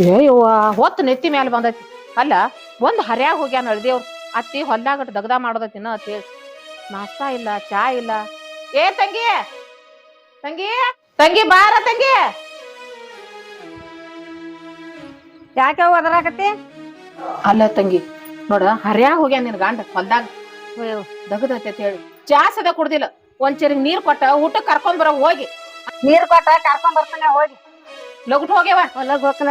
ಅಯ್ಯವ್ವ ಹೊತ್ತು ನೆತ್ತಿ ಮ್ಯಾಲ ಬಂದೈತಿ. ಅಲ್ಲ ಒಂದ್ ಹರ್ಯಾಗ ಹೋಗ್ಯಾನ ಅಳ್ದೇವ್ರು ಅತ್ತಿ ಹೊಲ್ದಾಗ ದಗದ ಮಾಡೋದತ್ತಿನ ಅಂತ ಹೇಳಿ ನಾಷ್ಟಾ ಇಲ್ಲ, ಚಾ ಇಲ್ಲ. ಏ ತಂಗಿ, ತಂಗಿ, ತಂಗಿ ಬಾರ ತಂಗಿ. ಯಾಕೆ ಒದರಾಕತ್ತಿ? ಅಲ್ಲ ತಂಗಿ ನೋಡ, ಹರ್ಯಾಗ ಹೋಗ್ಯಾನ ನಿನ್ ಗಂಡ ಹೊಲ್ದಾಗ ದಗದೈತಿ ಅಂತ ಹೇಳಿ ಚಾ ಸದ ಕುಡ್ದಿಲ್ಲ. ಒಂದ್ ಚರಿಗೆ ನೀರ್ ಕೊಟ್ಟ ಊಟಕ್ಕೆ ಕರ್ಕೊಂಡ್ ಬರೋ ಹೋಗಿ. ನೀರ್ ಕೊಟ್ಟ ಕರ್ಕೊಂಡ್ ಬರ್ತಾನೆ ಹೋಗಿ. ಲಗುಟ್ ಹೋಗ್ಯವ ಹೊಲಗ್ ಹೋಗ್ತಾನ.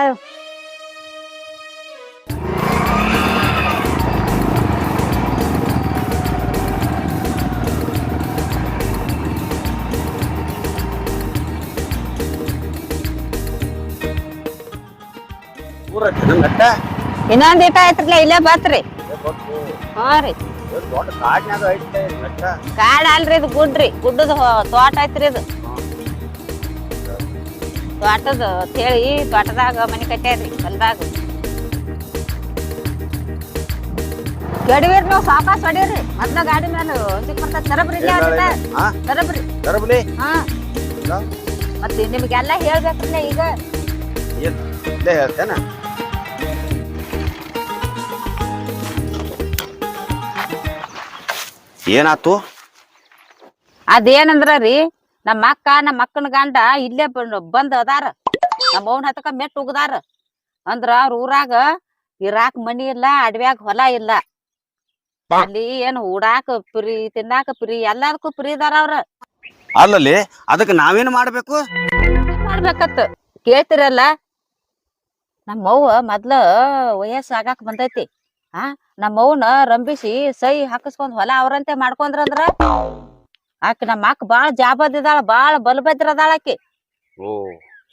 ಇನ್ನೊಂದ್ ಈಟ ಐತ್ರಲ್ಲ ಇಲ್ಲೇ ಬತ್ರಿ. ಹಾ ರೀ, ಕಾಡ್ ಅಲ್ರಿ ಇದು ಗುಡ್ರಿ, ಗುಡ್ಡದ ತೋಟ ಐತ್ರಿ ಇದು. ತೋಟದ ಹೇಳಿ ತೋಟದಾಗ ಮನಿ ಕಟ್ಟ್ಯಾರಿ ಹೊಲ್ದಾಗ. ಗಡಿವೀರ್ ನೀವು ಸಾವಕಾಶ ಹೊಡೀರಿ, ಮೊದ್ಲ ಗಾಡಿ ಮೇಲೆ ಒಂದಿಕ್ ಬರ್ತಾರ. ತರಬ್ರಿ ತರಬ್ರಿ. ಹಾ ಮತ್ತೆ ನಿಮ್ಗೆಲ್ಲ ಹೇಳ್ಬೇಕ್ರಲ್ಲ ಈಗ. ಹೇಳ್ತೇನ ಏನಾತು? ಅದೇನಂದ್ರ ರೀ, ನಮ್ಮ ಅಕ್ಕನ ಗಂಡ ಇಲ್ಲೇ ಬಂದ್ ಅದಾರ. ನಮ್ಮ ಅವ್ನ ಹತ್ತಕ ಮೆಟ್ ಉಗದಾರ. ಅಂದ್ರ ಅವ್ರ ಊರಾಗ ಇರಾಕ್ ಮನಿ ಇಲ್ಲ, ಅಡವ್ಯಾಗ ಹೊಲ ಇಲ್ಲ. ಅಲ್ಲಿ ಏನ್ ಉಡಾಕ ಪ್ರೀ, ತಿನ್ನಾಕ ಪ್ರೀ, ಎಲ್ಲದಕ್ಕೂ ಪ್ರೀ ಇದಾರ ಅವ್ರ. ಅಲ್ಲಲ್ಲಿ ಅದಕ್ಕೆ ನಾವೇನ್ ಮಾಡ್ಬೇಕು? ಮಾಡ್ಬೇಕತ್ತ ಕೇಳ್ತಿರಲ್ಲ. ನಮ್ಮವ್ವ ಮೊದ್ಲ ವಯಸ್ಸು ಆಗಾಕ್ ಬಂದೈತಿ. ನಮ್ಮವ್ನ ರಂಬಿಸಿ ಸೈ ಹಾಕಸ್ಕೊಂಡ್ ಹೊಲ ಅವ್ರಂತೆ ಮಾಡ್ಕೊಂಡ್ರಂದ್ರ ಆಕಿ ನಮ್ಮ ಅಕ್ಕ ಬಾಳ ಜಾಬದಿದಾಳ, ಬಾಳ ಬಲಭದ್ರ ಆಕಿ. ಓ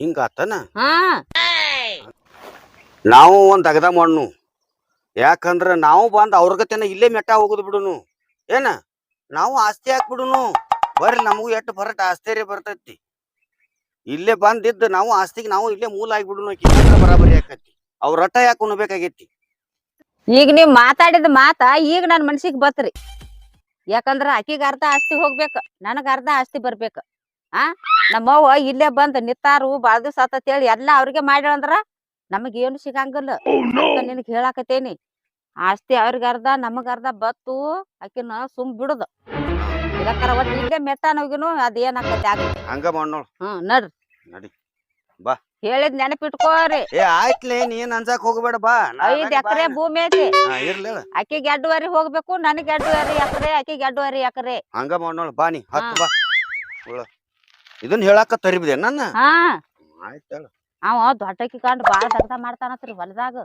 ಹಿಂಗಾತನ? ಹಾ ನಾವು ಒಂದ್ ಅಗದ ಮಣ್ಣು, ಯಾಕಂದ್ರ ನಾವು ಬಂದ್ ಅವ್ರಗತೆನ ಇಲ್ಲೇ ಮೆಟ್ಟ ಹೋಗುದ್ ಬಿಡುನು. ಏನ ನಾವು ಆಸ್ತಿ ಹಾಕ್ಬಿಡುನು. ಬರ್ರಿ, ನಮಗೂ ಎಟ್ಟು ಬರಟ್ ಆಸ್ತಿ ಬರ್ತೈತಿ. ಇಲ್ಲೇ ಬಂದಿದ್ದು ನಾವು ಆಸ್ತಿಗೆ ನಾವು ಇಲ್ಲೇ ಮೂಲ ಆಗಿಬಿಡುನು. ಬರಾಬರಿ ಆಕತಿ. ಅವ್ರ ರಟ್ಟ ಯಾಕೆ ಉಣ್ಬೇಕಾಗೈತಿ? ಈಗ ನೀವ್ ಮಾತಾಡಿದ ಮಾತ ಈಗ ನನ್ ಮನ್ಸಿಗೆ ಬತ್ರಿ. ಯಾಕಂದ್ರ ಆಕಿಗ ಅರ್ಧ ಆಸ್ತಿ ಹೋಗ್ಬೇಕ, ನನಗ ಅರ್ಧ ಆಸ್ತಿ ಬರ್ಬೇಕ. ನಮ್ಮವ್ವ ಇಲ್ಲೇ ಬಂದ್ ನಿತ್ತಾರು ಬಾಳ್ ದಿವ್ಸ ಆತೇಳಿ ಎಲ್ಲಾ ಅವ್ರಿಗೆ ಮಾಡ್ಯಾಳಂದ್ರ ನಮಗೇನು ಸಿಗಂಗಿಲ್ಲ. ನಿನಗ್ ಹೇಳಾಕತೇನಿ, ಆಸ್ತಿ ಅವ್ರಿಗೆ ಅರ್ಧ ನಮಗ ಅರ್ಧ ಬತ್ತು ಆಕಿನ ಸುಮ್ ಬಿಡುದು. ಇದಕ್ಕಾರ ಒಟ್ಟು ಇಲ್ಲೇ ಮೆಟ್ಟಾನೋಗಿನು ಅದೇನಾಕತಿ ಆಗತ್ತೆ ಹಂಗ ಮಾಡೋಣ. ನಡ್ರಿ ನಡಿ ಬಾ. ಹೇಳಿದ್ ನೆನಪಿಟ್ಕೋರಿ. ಏ ಆಯ್ತ್ಲೆ, ನೀನ್ ಅನ್ಸಕ್ ಹೋಗ್ಬೇಡ ಬಾ. 5 ಎಕರೆ ಭೂಮಿ ಐತಿ. ಇರ್ಲಿ ಆಕಿಗೆ 2.5 ಹೋಗ್ಬೇಕು, ನನಗೆ 2.5 ಎಕರೆ, ಆಕಿಗೆ 2.5 ಎಕರೆ. ಹಂಗ ಮಾಡೋಣ ಬಾ. ನೀ ಹತ್ತು ಬಾ. ಇದನ್ ಹೇಳಾಕ ತರಿಬಿದೆ ನನ್ನ. ಆಯ್ತ ಅವ ದೊಡ್ಡಕಿ ಕಂಡು ಬಾಳ ದಗದ ಮಾಡ್ತಾನತ್ರಿ ಹೊಲದಾಗ.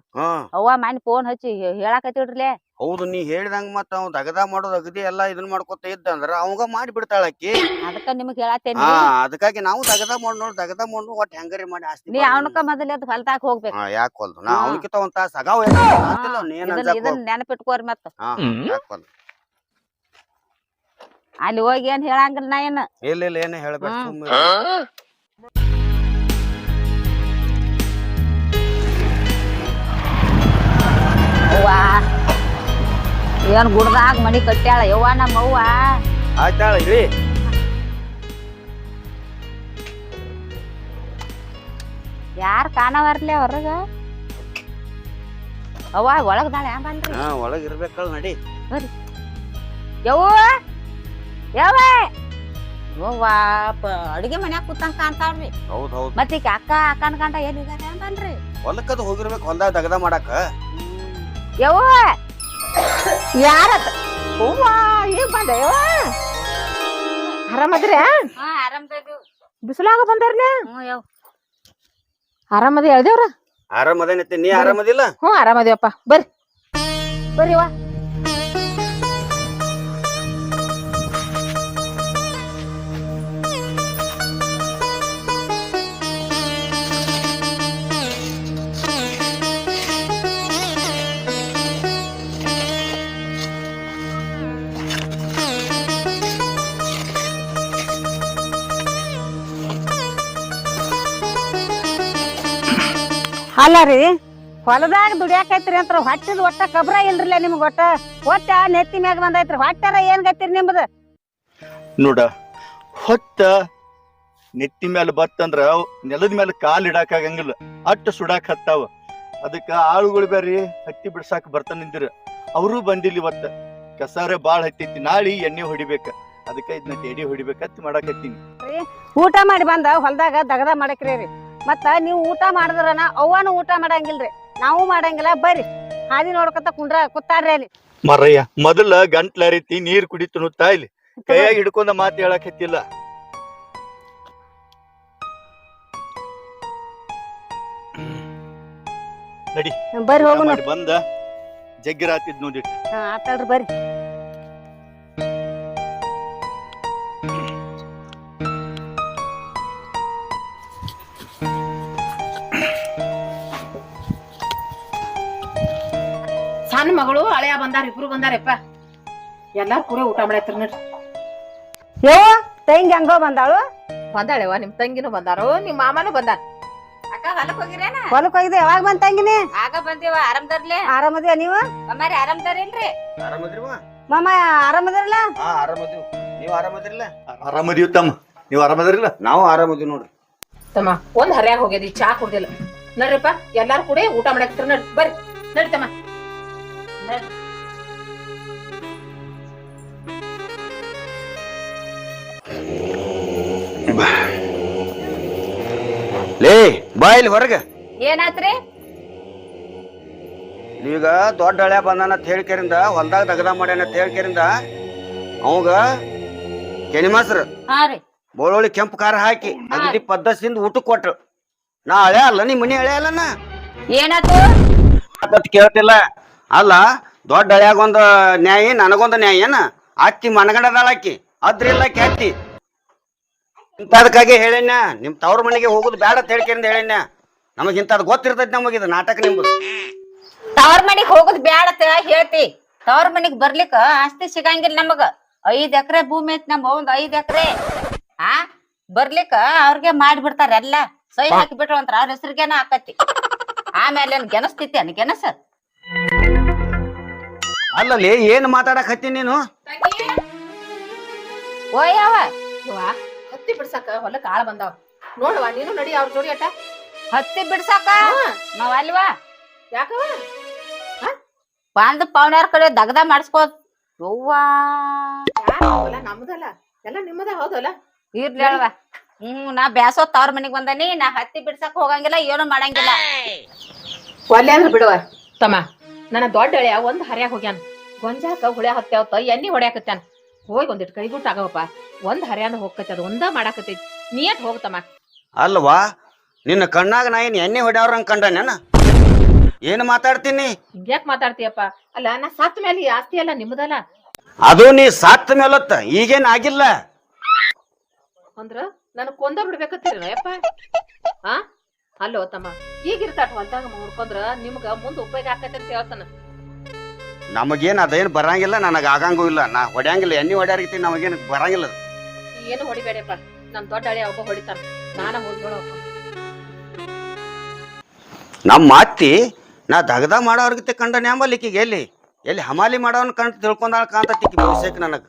ಅವ್ವ ಮನೆ ಫೋನ್ ಹಚ್ಚಿ ಹೇಳಾಕತ್ತಿಡ್ರಲೇ. ಹೌದು, ನೀ ಹೇಳ್ದಂಗ ಮತ್ತ ಅವ್ ದಗದ ಮಾಡೋದ್ ಅಗದಿ ಎಲ್ಲಾ ಇದನ್ ಮಾಡ್ಕೊತ ಇದ್ದ ಅಂದ್ರ ಅವಂಗ ಮಾಡಿ ಬಿಡ್ತಾಳಕಿ. ಅದಕ್ಕ ನಿಮಗ್ ಹೇಳತ್ತೇನಿ. ಅದಕ್ಕಾಗಿ ನಾವು ದಗದ ಮಾಡೋಣ ಒಟ್ ಹೆಂಗರಿ ಮಾಡಿ ಆಸ್ತಿ. ನೀ ಅವನಕ ಮೊದಲ ಹೊಲದಾಗ ಹೋಗ್ಬೇಕು. ಯಾಕೆ ಹೊಲ್ದು ನಾ ಅವನಕಿತ ಒಂದ್ ತಾಸ ಸಗಾವ್ ಇದನ್ನ ನೆನಪಿಟ್ಕೋರಿ ಮತ್ತ. ಯಾಕೆ ಹೊಲ್ದು ಅಲ್ಲಿ ಹೋಗಿ ಏನ್ ಹೇಳಂಗಿಲ್ಲ ನಾ ಏನ. ಇಲ್ಲ ಏನ ಹೇಳ್ಬೇಡ. ಏನ್ ಗುಡ್ದಾಗ ಮನಿ ಕಟ್ಟ್ಯಾಳ ಯವ್ವ ನಮ್ಮವ್ವ. ಆಯ್ತಾಳ ಇಳಿ. ಯಾರ್ ಕಾಣವರ್ಲೆ ಹೊರಗ? ಅವ್ವ ಒಳಗದಾಳ ಬನ್ರಿ. ಒಳಗ್ ಇರ್ಬೇಕಲ್, ನಡಿ ಬರ್ರಿ. ಯವ್ವ ಯವ್ವ ಯವ್ವ ಅಡಿಗೆ ಮನ್ಯಾಗ ಕೂತಂಗ ಕಾಣ್ತಾಳ್ರಿ. ಹೌದ್ ಮತ್ತೀಗ ಅಕ್ಕನ ಗಂಡ ಎಲ್ಲಿದ್ದಾರೆ ಬನ್ರಿ. ಹೊಲಕ್ಕದು ಹೋಗಿರ್ಬೇಕು, ಹೊಲ್ದಾಗ ದಗದ ಮಾಡಾಕ. ಯವ್ವ ಯಾರತ್? ಹೂವ ಈಗ ಬಂದ ಯವ್ವ. ಆರಾಮದ್ರಿ? ಬಿಸಿಲಾಗ ಬಂದಾರ್ಲೆ. ಆರಾಮದಿ ಹೇಳ್ದೇವ್ರ? ಆರಾಮದೇನೈತಿ, ನೀ ಆರಾಮದಿಲ್ಲ? ಆರಾಮದಿವಪ್ಪ. ಬರ್ರಿ ಬರ್ರಿವ. ಅಲ್ಲ ರೀ, ಹೊಲದಾಗ ದುಡಿಯಾಕೈತ್ರಿ ಅಂತ ಹೊಟ್ಟಿದ್ ಒಟ್ಟ ಕಬ್ರ ಇಲ್ರಿಲ್ಲ ನಿಮ್ಗ. ಒಟ್ಟ ನೆತ್ತಿ ಮ್ಯಾಗ ಬಂದೈತ್ರಿ. ಹೊಟ್ಟಾರ ಏನ್ ಗತ್ತಿರಿ ನಿಮ್ದ? ನೋಡ, ಹೊತ್ತ ನೆತ್ತಿ ಮೇಲೆ ಬತ್ತಂದ್ರ ನೆಲದ ಮೇಲೆ ಕಾಲ್ ಇಡಾಕ ಆಗಂಗಿಲ್ಲ, ಅಟ್ಟ ಸುಡಾಕ್ ಹತ್ತಾವ. ಅದಕ್ಕ ಆಳುಗಳು ಬೇರೆ ಹತ್ತಿ ಬಿಡ್ಸಾಕ ಬರ್ತಾನ ನಿಂದಿರ ಅವರು ಬಂದಿಲ್ಲ ಇವತ್ತ. ಕಸಾರ ಬಾಳ್ ಹತ್ತೈತಿ, ನಾಳಿ ಎಣ್ಣೆ ಹೊಡಿಬೇಕ. ಅದಕ್ಕ ಇದನ್ನ ಎಡಿ ಹೊಡಿಬೇಕಂತ ಮಾಡಾಕತ್ತೀನಿ. ಊಟ ಮಾಡಿ ಬಂದ ಹೊಲ್ದಾಗ ದಗದ ಮಾಡಕ್ರಿ ರೀ. ಮತ್ತ ನೀವು ಊಟ ಮಾಡಿದ್ರನ ಅವ್ವಾನು ಊಟ ಮಾಡಂಗಿಲ್ರಿ, ನಾವು ಮಾಡಂಗಿಲ್ಲ. ಬರ್ರಿ ಹಾದಿ ನೋಡ್ಕೊತ ಕೂತಾಡ್ರಿ ಅಲ್ಲಿ. ಮರಯ್ಯ ಮೊದಲ ಗಂಟ್ಲ ರೀತಿ ನೀರ್ ಕುಡಿತನು ತಾಯಿಲಿ ಕೈಯಾಗ ಹಿಡ್ಕೊಂಡ ಮಾತು ಹೇಳಕತ್ತಿಲ್ಲ. ನಡಿ ಬರ್ರಿ ಹೋಗುನು. ಬಂದ ಜಗ್ಗಿರಾತಿದ್ ನೋಡಿಟ್ಟು. ಆತಾಡ್ರಿ ಬರ್ರಿ. ಸಣ್ಣ ಮಗಳು ಹಳೆಯ ಬಂದಾರ, ಇಬ್ರು ಬಂದಾರಪ್ಪ. ಎಲ್ಲಾರು ಕೂಡ ಊಟ ಮಾಡೈತ್ರಿ ನೋಡ್ರಿ. ಯವ್ವ ತಂಗಿ ಹಂಗೋ ಬಂದಾಳು. ಬಂದಾಳೆವ, ನಿಮ್ ತಂಗಿನೂ ಬಂದಾರು, ನಿಮ್ ಮಾಮನೂ ಬಂದಾರ. ಅಕ್ಕ ಹೊಲಕ್ ಹೋಗಿರೇನ? ಹೊಲಕ್ ಹೋಗಿದ್ದೆ. ಯಾವಾಗ ಬಂದ ತಂಗಿನಿ? ಆಗ ಬಂದೇವ. ಆರಾಮದಾರ್ಲೆ? ಆರಾಮದಿವ. ನೀವು ಅಮ್ಮಾರಿ ಆರಾಮದಾರಿಲ್ರಿ? ಆರಾಮದ್ರಿವ ಮಾಮ ಆರಾಮದಿರಲ್ಲ? ಹಾ ಆರಾಮದಿವ್. ನೀವ್ ಆರಾಮದಿರಲ್ಲ? ಆರಾಮದಿವ್ ತಮ್ಮ, ನೀವ್ ಆರಾಮದಿರಲ್ಲ? ನಾವು ಆರಾಮದಿವ್ ನೋಡ್ರಿ. ತಮ್ಮ ಒಂದ್ ಹರ್ಯಾಗ ಹೋಗ್ಯದಿ, ಚಾ ಕುಡ್ದಿಲ್ಲ. ನಡ್ರಿಪ್ಪ ಎಲ್ಲಾರು ಕೂಡ ಊಟ ಮಾಡಾಕ್ತಿರ. ನಡ್ರಿ ಬರ್ರಿ, ನಡ್ರಿ ತಮ್ಮ. ಲೇ ಬಾ ಇಲ್ಲಿ ಹೊರಗ. ಏನಾತ್ರಿ? ಈಗ ದೊಡ್ಡ ಹಳೆ ಬಂದಾನ ಅಂತ ಹೇಳಿಕೆರಿಂದ ಹೊಲ್ದಾಗ ದಗದ ಮಾಡ್ಯಾನ ಅಂತ ಹೇಳಿಕೆರಿಂದ ಅವಾಗ ಕೆನಿಮಾಸ್ರ ಹಾ ರೀ ಬೋಳೋಳಿ ಕೆಂಪು ಖಾರ ಹಾಕಿ ಅಗದಿ ಪದ್ದಸಿಂದ ಊಟಕ್ಕೆ ಕೊಟ್ರು. ನಾ ಹಳೆ ಅಲ್ಲ, ನಿಮ್ ಮನಿ ಹಳೆ ಅಲ್ಲನ ಏನಾತು ಅಂತ ಕೇಳ್ತಿಲ್ಲ. ಅಲ್ಲ ದೊಡ್ಡ ಹಳ್ಯಾಗ ಒಂದ್ ನ್ಯಾಯ, ನನಗೊಂದು ನ್ಯಾಯ ಏನ? ಅಕ್ಕಿ ಮನಗಂಡದಾಳ, ಅಕ್ಕಿ ಅದ್ರಿಲ್ಲ ಕೆತ್ತಿ. ಇಂಥದಕ್ಕಾಗಿ ಹೇಳೇನ ನಿಮ್ ತವ್ರ ಮನೆಗೆ ಹೋಗುದು ಬೇಡ ಅಂತ ಹೇಳ್ಕೆರಿಂದ ಹೇಳೇನ. ನಮಗ್ ಇಂಥದ್ ಗೊತ್ತಿರ್ತೈತಿ, ನಮಗಿದ ನಾಟಕ ನಿಮ್ದು. ತವ್ರ ಮನಿಗ್ ಹೋಗುದ್ ಬ್ಯಾಡತ ಹೇಳ್ತಿ. ತವ್ರ ಮನಿಗ್ ಬರ್ಲಿಕ್ಕ ಆಸ್ತಿ ಸಿಗಂಗಿಲ್ಲ ನಮಗ. 5 ಎಕರೆ ಭೂಮಿ ಐತಿ ನಮ್ ಒಂದ್ 5 ಎಕರೆ. ಬರ್ಲಿಕ್ಕ ಅವ್ರಿಗೆ ಮಾಡ್ಬಿಡ್ತಾರ ಎಲ್ಲ. ಸೈ ಹಾಕಿ ಬಿಟ್ರು ಅಂತಾರ, ಅವ್ರ ಹೆಸರಿಗೇನ ಆಕತಿ. ಆಮೇಲೆ ಗೆನಸ್ತಿತಿ ಅನ್ ಗೆನಸ. ಅಲ್ಲಲ್ಲಿ ಏನ್ ಮಾತಾಡಕ್ ಹತ್ತೀನಿ ನೀನು? ಓಯವ ಹತ್ತಿ ಬಿಡ್ಸಾಕ ಹೊಲಕ್ ಆಳ ಬಂದಾವ ನೋಡವಾ, ನೀನು ನಡಿ ಅವ್ರ ಜೋಡಿ ಅಟ. ಹತ್ತಿ ಬಿಡ್ಸಾಕ ನಾವ್ ಅಲ್ವಾ? ಯಾಕವ ಬಂದ್ ಪೌನ್ಯಾರ ಕಡೆ ದಗದ ಮಾಡಿಸ್ಕೋದ್. ಯವ್ವಾ ಹೊಲ ನಮ್ದಲ್ಲ, ಎಲ್ಲ ನಿಮ್ಮದ ಹೌದಲ್ಲ. ಇರ್ಲಿ ಅಲ್ವಾ. ನಾ ಬ್ಯಾಸೋ ತವ್ರ ಮನಿಗ್ ಬಂದನಿ. ನಾ ಹತ್ತಿ ಬಿಡ್ಸಕ್ ಹೋಗಂಗಿಲ್ಲ, ಏನು ಮಾಡಂಗಿಲ್ಲ. ಒಲ್ಲೆ ಅಂದ್ರ ಬಿಡುವ ತಮ್ಮ. ನನ್ನ ದೊಡ್ಡ ಹಳೆಯ ಒಂದ್ ಹರ್ಯಾಗ ಹೋಗ್ಯಾನ. ಗೊಂಜಾಕ ಹುಳ್ಯಾ ಹತ್ಯಾವತ್ತ ಎಣ್ಣಿ ಹೊಡ್ಯಾಕತ್ಯಾನ. ಹೋಗಿ ಒಂದಿಟ್ ಕೈಗುಟ್ ಆಗವಪ್ಪ. ಒಂದ್ ಹರ್ಯಾನ ಹೋಗಕತಿ, ಅದ ಒಂದ ಮಾಡಾಕತೈತಿ. ನೀಯಟ್ ಹೋಗ್ತಮ್ಮ. ಅಲ್ವಾ ನಿನ್ನ ಕಣ್ಣಾಗ ನಾ ಏನ್ ಎಣ್ಣೆ ಹೊಡ್ಯಾವ್ರಂಗ್ ಕಂಡನೇನ? ಏನ್ ಮಾತಾಡ್ತೀನಿ? ಹಿಂಗ್ಯಾಕ್ ಮಾತಾಡ್ತೀಯಪ್ಪ? ಅಲ್ಲ ನಾ ಸತ್ ಮೇಲೆ ಈ ಆಸ್ತಿ ಎಲ್ಲ ನಿಮ್ಮದಲ್ಲ. ಅದು ನೀ ಸತ್ತ ಮೇಲತ್ತ, ಈಗೇನ್ ಆಗಿಲ್ಲ ಅಂದ್ರ ನನ್ ಕೊಂದ ಬಿಡ್ಬೇಕತ್ತೀರ ಯಪ್ಪ? ಅಲ್ಲೋ ತಮ್ಮ, ಈಗಿರ್ತಾಟ ಹೊಲ್ದಾಗ ನೋಡ್ಕೊಂಡ್ರ ನಿಮ್ಗ ಮುಂದ್ ಉಪಯೋಗ ಆಕತಿ ಅಂತ ಹೇಳ್ತಾನ. ನಮಗೇನ್ ಅದೇನ್ ಬರಂಗಿಲ್ಲ, ನನಗ ಆಗಂಗೂ ಇಲ್ಲ. ನಾ ಹೊಡ್ಯಾಂಗಿಲ್ಲ, ಎಣ್ಣೆ ಹೊಡ್ಯಾರಿಗತಿ ನಮಗೇನ್ ಬರಂಗಿಲ್ಲ. ಏನು ಹೊಡಿಬೇಡಪ್ಪ, ನನ್ ದೊಡ್ಡ ಹಳೆ ಒಬ್ಬ ಹೊಡಿತಾನ. ನಾನ ಹೋಗ್ಬೇಡ. ನಮ್ಮ ಅತ್ತಿ ನಾ ದಗದ ಮಾಡೋರ್ಗತೆ ಕಂಡ ನ್ಯಾಂಬಲ್ಲಿಕ್ಕಿಗೆ ಎಲ್ಲಿ ಎಲ್ಲಿ ಹಮಾಲಿ ಮಾಡೋನ್ ಕಂಡು ತಿಳ್ಕೊಂಡಾಳ ಕಾಂತತಿಕ್ಕಿ ಭವಿಷ್ಯಕ್ಕೆ ನನಗ.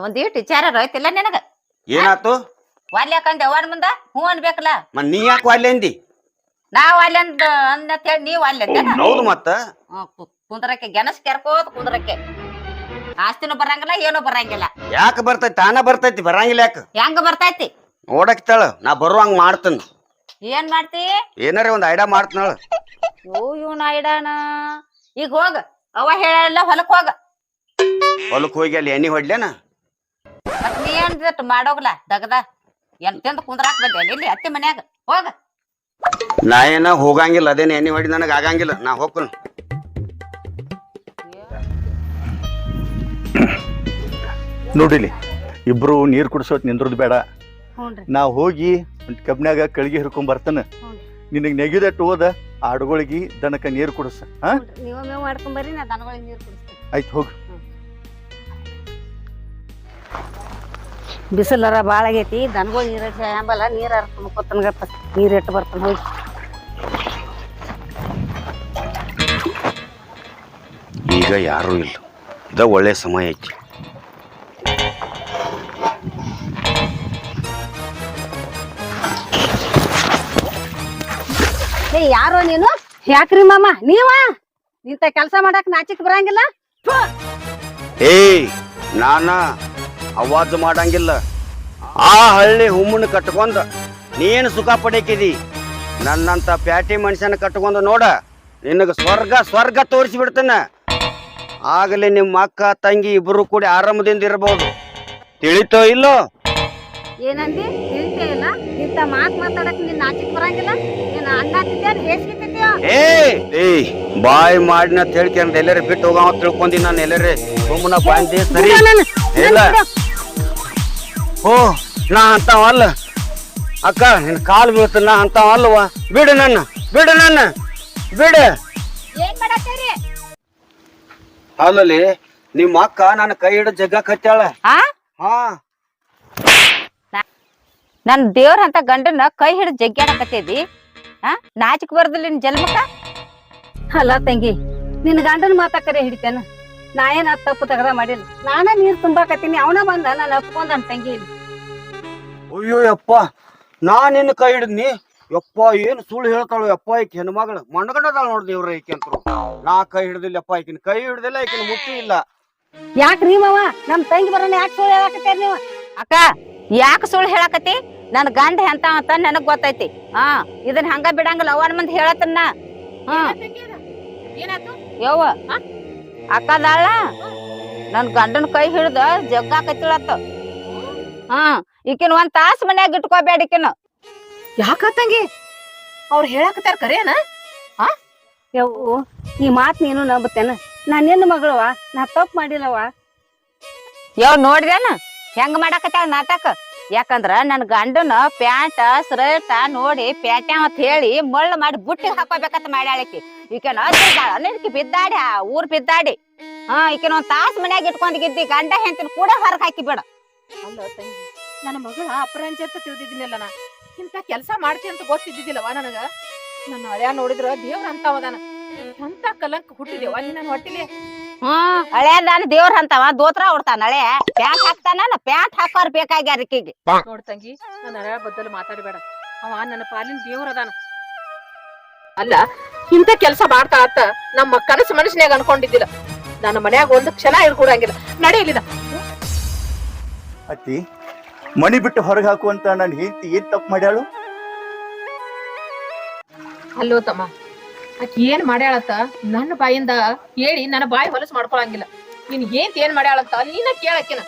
ಒಂದೀಟ್ ವಿಚಾರ ರೈತಿಲ್ಲ ನಿನಗ. ಏನಾತು? ವಾಲ್ಯ ಕಂದೆ ಅವನ್ ಮುಂದ ಹೂ ಅನ್ಬೇಕಲ್ಲ. ಮತ್ ನೀ ಯಾಕೆ ವಾಲ್ಯ ಅಂದಿ? ನಾವ್ ವಾಲ್ಯ ಅಂತ ಹೇಳಿ ನೀವ್ ವಾಲ್ಯ ಹೌದು. ಮತ್ತ ಕುಂದ್ರಕ್ಕೆ ಗೆನಸ್ ಕೆರ್ಕೋತ್ ಕುಂದ್ರಕ್ಕೆ ಆಸ್ತಿನೂ ಬರಂಗಿಲ್ಲ, ಏನು ಬರಂಗಿಲ್ಲ. ಯಾಕ ಬರ್ತೈತಿ? ತಾನ ಬರ್ತೈತಿ, ಬರಂಗಿಲ್ಲ ಯಾಕ? ಹೆಂಗ ಬರ್ತೈತಿ ನೋಡಕ್ತಾಳ. ನಾ ಬರುವಂಗ ಮಾಡ್ತನ್. ಏನ್ ಮಾಡ್ತಿ? ಏನಾರ ಒಂದ್ ಐಡಿಯಾ ಮಾಡ್ತನಾಳ. ಇವ್ನ ಐಡಾನ. ಈಗ ಹೋಗ, ಅವ ಹೇಳಲ್ಲ, ಹೊಲಕ್ ಹೋಗ. ಹೊಲಕ್ ಹೋಗಿ ಅಲ್ಲಿ ಎಣ್ಣೆ ಹೊಡ್ಲೇನ? ಮತ್ ನೀ ಏನ್ ಮಾಡೋಗ್ಲ ದಗದ ಎಂತೆಂತ ಕುಂದ್ರಾಕ್ ಬಂದೆ ಇಲ್ಲಿ ಅತ್ತಿ ಮನ್ಯಾಗ. ಹೋಗ. ನಾ ಏನ ಹೋಗಂಗಿಲ್ಲ, ಅದೇನ ಎಣ್ಣೆ ಹೊಡಿ ನನಗ ಆಗಂಗಿಲ್ಲ. ನಾ ಹೋಗ್ಕನ್. ನೋಡಿಲಿ ಇಬ್ರು ನೀರ್ ಕುಡಿಸೋತ್ ನಿಂದ್ರದ್ ಬೇಡ. ನಾ ಹೋಗಿ ಕಬ್ನ್ಯಾಗ ಕಳ್ಗಿ ಹಿಡ್ಕೊಂಡ್ ಬರ್ತಾನ. ನಿನಗ್ ನೆಗಿದಟ್ಟು ಹೋದ ಆಡುಗಳಿಗೆ ದನಕ ನೀರ್ ಕುಡಿಸ. ನೀವ ಮೇವ್ ಮಾಡ್ಕೊಂಡ್ ಬರ್ರಿ, ನಾ ದನಗಳಿಗೆ ನೀರ್ ಕುಡಿಸ್ತೀನಿ. ಆಯ್ತು ಹೋಗು. ಬಿಸಿಲರ ಬಾಳ ಆಗೈತಿ, ದನಗಳು ನೀರ್ ಅಂಬಲ್ಲ. ನೀರ್ ಹರ್ಕೊಂಡ್ಕೊತನ್ಗಪ್ಪ, ನೀರ್ ಇಟ್ಟು ಬರ್ತಾನ. ಹೋಗಿ ಈಗ ಯಾರು ಇಲ್ಲ, ಇದ ಒಳ್ಳೆ ಸಮಯ ಐತಿ. ಯಾರೋ ನೀನು? ಯಾಕ್ರಿ ಮಾಮ ನೀವ ಇಂತ ಕೆಲ್ಸ ಮಾಡಕ್ ನಾಚಿಕ್ ಬರಂಗಿಲ್ಲ? ಏಯ್ ನಾನ ಅವಾಜ್ ಮಾಡಂಗಿಲ್ಲ. ಆ ಹಳ್ಳಿ ಹುಮ್ಮನ ಕಟ್ಕೊಂಡ ನೀನು ಸುಖ ಪಡಕಿದಿ. ನನ್ನಂತ ಪ್ಯಾಟಿ ಮನುಷ್ಯನ ಕಟ್ಕೊಂಡ ನೋಡ, ನಿನಗ ಸ್ವರ್ಗ ತೋರಿಸಿ ಬಿಡ್ತೇನೆ. ಆಗಲೇ ನಿಮ್ಮ ಅಕ್ಕ ತಂಗಿ ಇಬ್ರು ಕೂಡಿ ಆರಾಮದಿಂದ ಇರಬಹುದು. ತಿಳಿತೋ ಇಲ್ಲೋ? ಏನಂದಿ? ತಿಳಿತೇ ಇಲ್ಲ. ಇಂತ ಮಾತಾಡಕ್ ನಿನ್ ನಾಚಿಕ್ ಬರಂಗಿಲ್ಲ? ನೀನ್ ಅಣ್ಣಾತಿದ್ಯಾನ ಹೇಸ್ಕಿದ್ಯಾ? ಏಯ್ ಬಾಯ್ ಮಾಡಿನ ಹೇಳ್ಕೊಂಡ್ ಎಲ್ಲರೇ ಬಿಟ್ಟು ಹೋಗ ತಿಳ್ಕೊಂಡಿ. ನಾನು ಎಲ್ಲರೇ ಸುಮ್ಮನ ಬಾಂಧಿ ಸರಿ ಇಲ್ಲ. ಓ ನಾ ಅಂತಾವಲ್ಲ ಅಕ್ಕ, ನಿನ್ ಕಾಲು ಬೀಳ್ತ. ನಾ ಅಂತಾವಲ್ವ? ಬಿಡು ನನ್ನ ಬಿಡು. ಏನ್ ಮಾಡತ್ತೀರಿ? ಅಲ್ಲಲ್ಲಿ ನಿಮ್ಮ ಅಕ್ಕ ನನ್ನ ಕೈ ಹಿಡಿದು ಜಗ್ಗ ಕತ್ತಾಳ. ಹಾ ನನ್ ದೇವ್ರ ಅಂತ ಗಂಡನ ಕೈ ಹಿಡಿದು ಜಗ್ಗ್ಯಾಡಕತ್ತಿದಿ? ನಾಚಿಕ್ ಬರ್ದಿಲ್ಲ ನಿನ್ ಜನ್ಮಕ್ಕ? ಅಲ್ಲ ತಂಗಿ, ನಿನ್ ಗಂಡನ ಮಾತಾಕರೆ ಹಿಡಿತೇನ? ನಾ ಏನ್ ತಪ್ಪು ತಗದ ಮಾಡಿಲ್ಲ. ನಾನ ನೀರ್ ತುಂಬಾಕತ್ತೀನಿ, ಅವನ ಬಂದ ನಾನು ಅಪ್ಕೊಂಡ್ ತಂಗಿ. ಅಯ್ಯೋ ಯಪ್ಪ, ನಾ ನಿನ್ನ ಕೈ ಹಿಡಿದ್ನಿ. ಯಪ್ಪ ಏನು ಸುಳ್ಳು ಹೇಳ್ತಾಳು ಯಪ್ಪ. ಈಕೆ ಹೆಣ್ಮಗಳು ಮಣ್ಗಂಡದಾಳ ನೋಡ್ದಿ ಇವ್ರ. ಈಕೆ ಅಂತರು ನಾ ಕೈ ಹಿಡ್ದಿಲ್ಲ ಯಪ್ಪ. ಈಕಿನ ಕೈ ಹಿಡ್ದಿಲ್ಲ, ಈಕಿನ ಮುಟ್ಟಿ ಇಲ್ಲ. ಯಾಕ್ರಿ ಮಾವ ನಮ್ ತಂಗಿ ಬರೋಣ ಯಾಕೆ ಸುಳ್ಳು ಹೇಳಾಕತ್ತೀರಿ ನೀವು? ಅಕ್ಕ ಯಾಕೆ ಸುಳ್ಳು ಹೇಳಾಕತಿ? ನನ್ ಗಂಡ ಎಂತ ಅಂತ ನನಗ್ ಗೊತ್ತೈತಿ. ಇದನ್ನ ಹಂಗ ಬಿಡಂಗಿಲ್ಲ. ಅವನ ಮಂದಿ ಹೇಳತ್ತನ್ನ. ಯವ್ವ ಅಕ್ಕದಾಳ ನನ್ ಗಂಡನ ಕೈ ಹಿಡ್ದ ಜಗ್ಗಾಕತ್ತಿಳತ್ತ. ಈಕಿನ ಒಂದ್ ತಾಸ್ ಮನ್ಯಾಗ ಇಟ್ಕೋಬೇಡ ಈಕಿನ. ಯಾಕ ತಂಗಿ ಅವ್ರು ಹೇಳಾಕತ್ತಾರ ಕರೇನ? ಯವ್ವು ಈ ಮಾತ್ ನೀನು ನಂಬತ್ತೇನ? ನಾನ್ ನಿನ್ನ ಮಗಳವ, ನಾ ತಪ್ಪು ಮಾಡಿಲ್ಲವ. ನೋಡ್ದೇನ ಹೆಂಗ ಮಾಡಾಕತ್ತಾಳ ನಾಟಕ? ಯಾಕಂದ್ರ ನನ್ ಗಂಡನ ಪ್ಯಾಂಟ ಶರ್ಟ ನೋಡಿ ಪ್ಯಾಟ್ಯಾ ಅಂತ ಹೇಳಿ ಮಳ್ಳ ಮಾಡಿ ಬುಟ್ಟಿಗೆ ಹಾಕೋಬೇಕಂತ ಮಾಡ್ಯಾಳಕಿ. ಈಕೆನ ನಿನ್ಕಿ ಬಿದ್ದಾಡಿ ಊರ್ ಬಿದ್ದಾಡಿ. ಈಕೆನ ಒಂದ್ ತಾಸ್ ಮನ್ಯಾಗ ಇಟ್ಕೊಂಡಿದ್ದಿ. ಗಂಡ ಹೆಂತಿನ ಕೂಡ ಹೊರಗ್ ಹಾಕಿ ಬಿಡ. ಅಲ್ಲ ತಂಗಿ, ನನ್ನ ಮಗಳ ಅಪರಂಜ ಅಂತ ತಿಳಿದಿದ್ದೀನಿಲ್ಲ. ನಾ ಇಂತ ಕೆಲ್ಸ ಮಾಡ್ತಿ ಅಂತ ಗೊತ್ತಿದ್ದಿದ್ದಿಲ್ಲವ ನನಗ. ನನ್ನ ಹಳ್ಯಾ ನೋಡಿದ್ರ ದೇವ್ರ ಅಂತವದಾನ. ಎಂತ ಕಲಂಕ ಹುಟ್ಟಿದೇವ ನೀ ನನ್ನ ಹೊಟ್ಟಿಲಿ. ಹಳೆಯದಾನ ದೇವ್ರ ಅಂತವ ದೋತ್ರ ಉಡ್ತಾನ. ಹಳೆ ಪ್ಯಾಂಟ್ ಹಾಕ್ತಾನ. ಪ್ಯಾಂಟ್ ಹಾಕೋರ್ ಬೇಕಾಗ್ಯಾರ ಈಕಿಗೆ. ನೋಡ್ ತಂಗಿ, ನನ್ನ ಹಳ್ಯಾ ಬದ್ದಲು ಮಾತಾಡಬೇಡ. ಅವ ನನ್ನ ಪಾಲಿನ ದೇವ್ರ ಅದಾನ. ಅಲ್ಲ ಇಂತ ಕೆಲ್ಸ ಮಾಡ್ತಾ ಆತ ನಮ್ಮ ಕನಸು ಮನಸ್ಸಿನಾಗ ಅನ್ಕೊಂಡಿದ್ದಿಲ್ಲ. ನನ್ನ ಮನ್ಯಾಗ ಒಂದು ಕ್ಷಣ ಇರ್ಕೊಡಂಗಿಲ್ಲ. ನಡೆಯಲಿದ ಅತ್ತಿ ಮನಿ ಬಿಟ್ಟು ಹೊರಗೆ ಹಾಕುವಂತ ನನ್ನ ಹೆಂಡತಿ ಏನ್ ತಪ್ಪು ಮಾಡ್ಯಾಳು? ಅಲ್ಲೋ ತಮ್ಮ, ಆಕಿ ಏನ್ ಮಾಡ್ಯಾಳತ್ತ ನನ್ನ ಬಾಯಿಂದ ಹೇಳಿ ನನ್ನ ಬಾಯಿ ಹೊಲಸು ಮಾಡ್ಕೊಳಂಗಿಲ್ಲ. ನೀನ್ ಏನ್ ಮಾಡ್ಯಾಳಂತ ನೀನ ಕೇಳಕಿನ.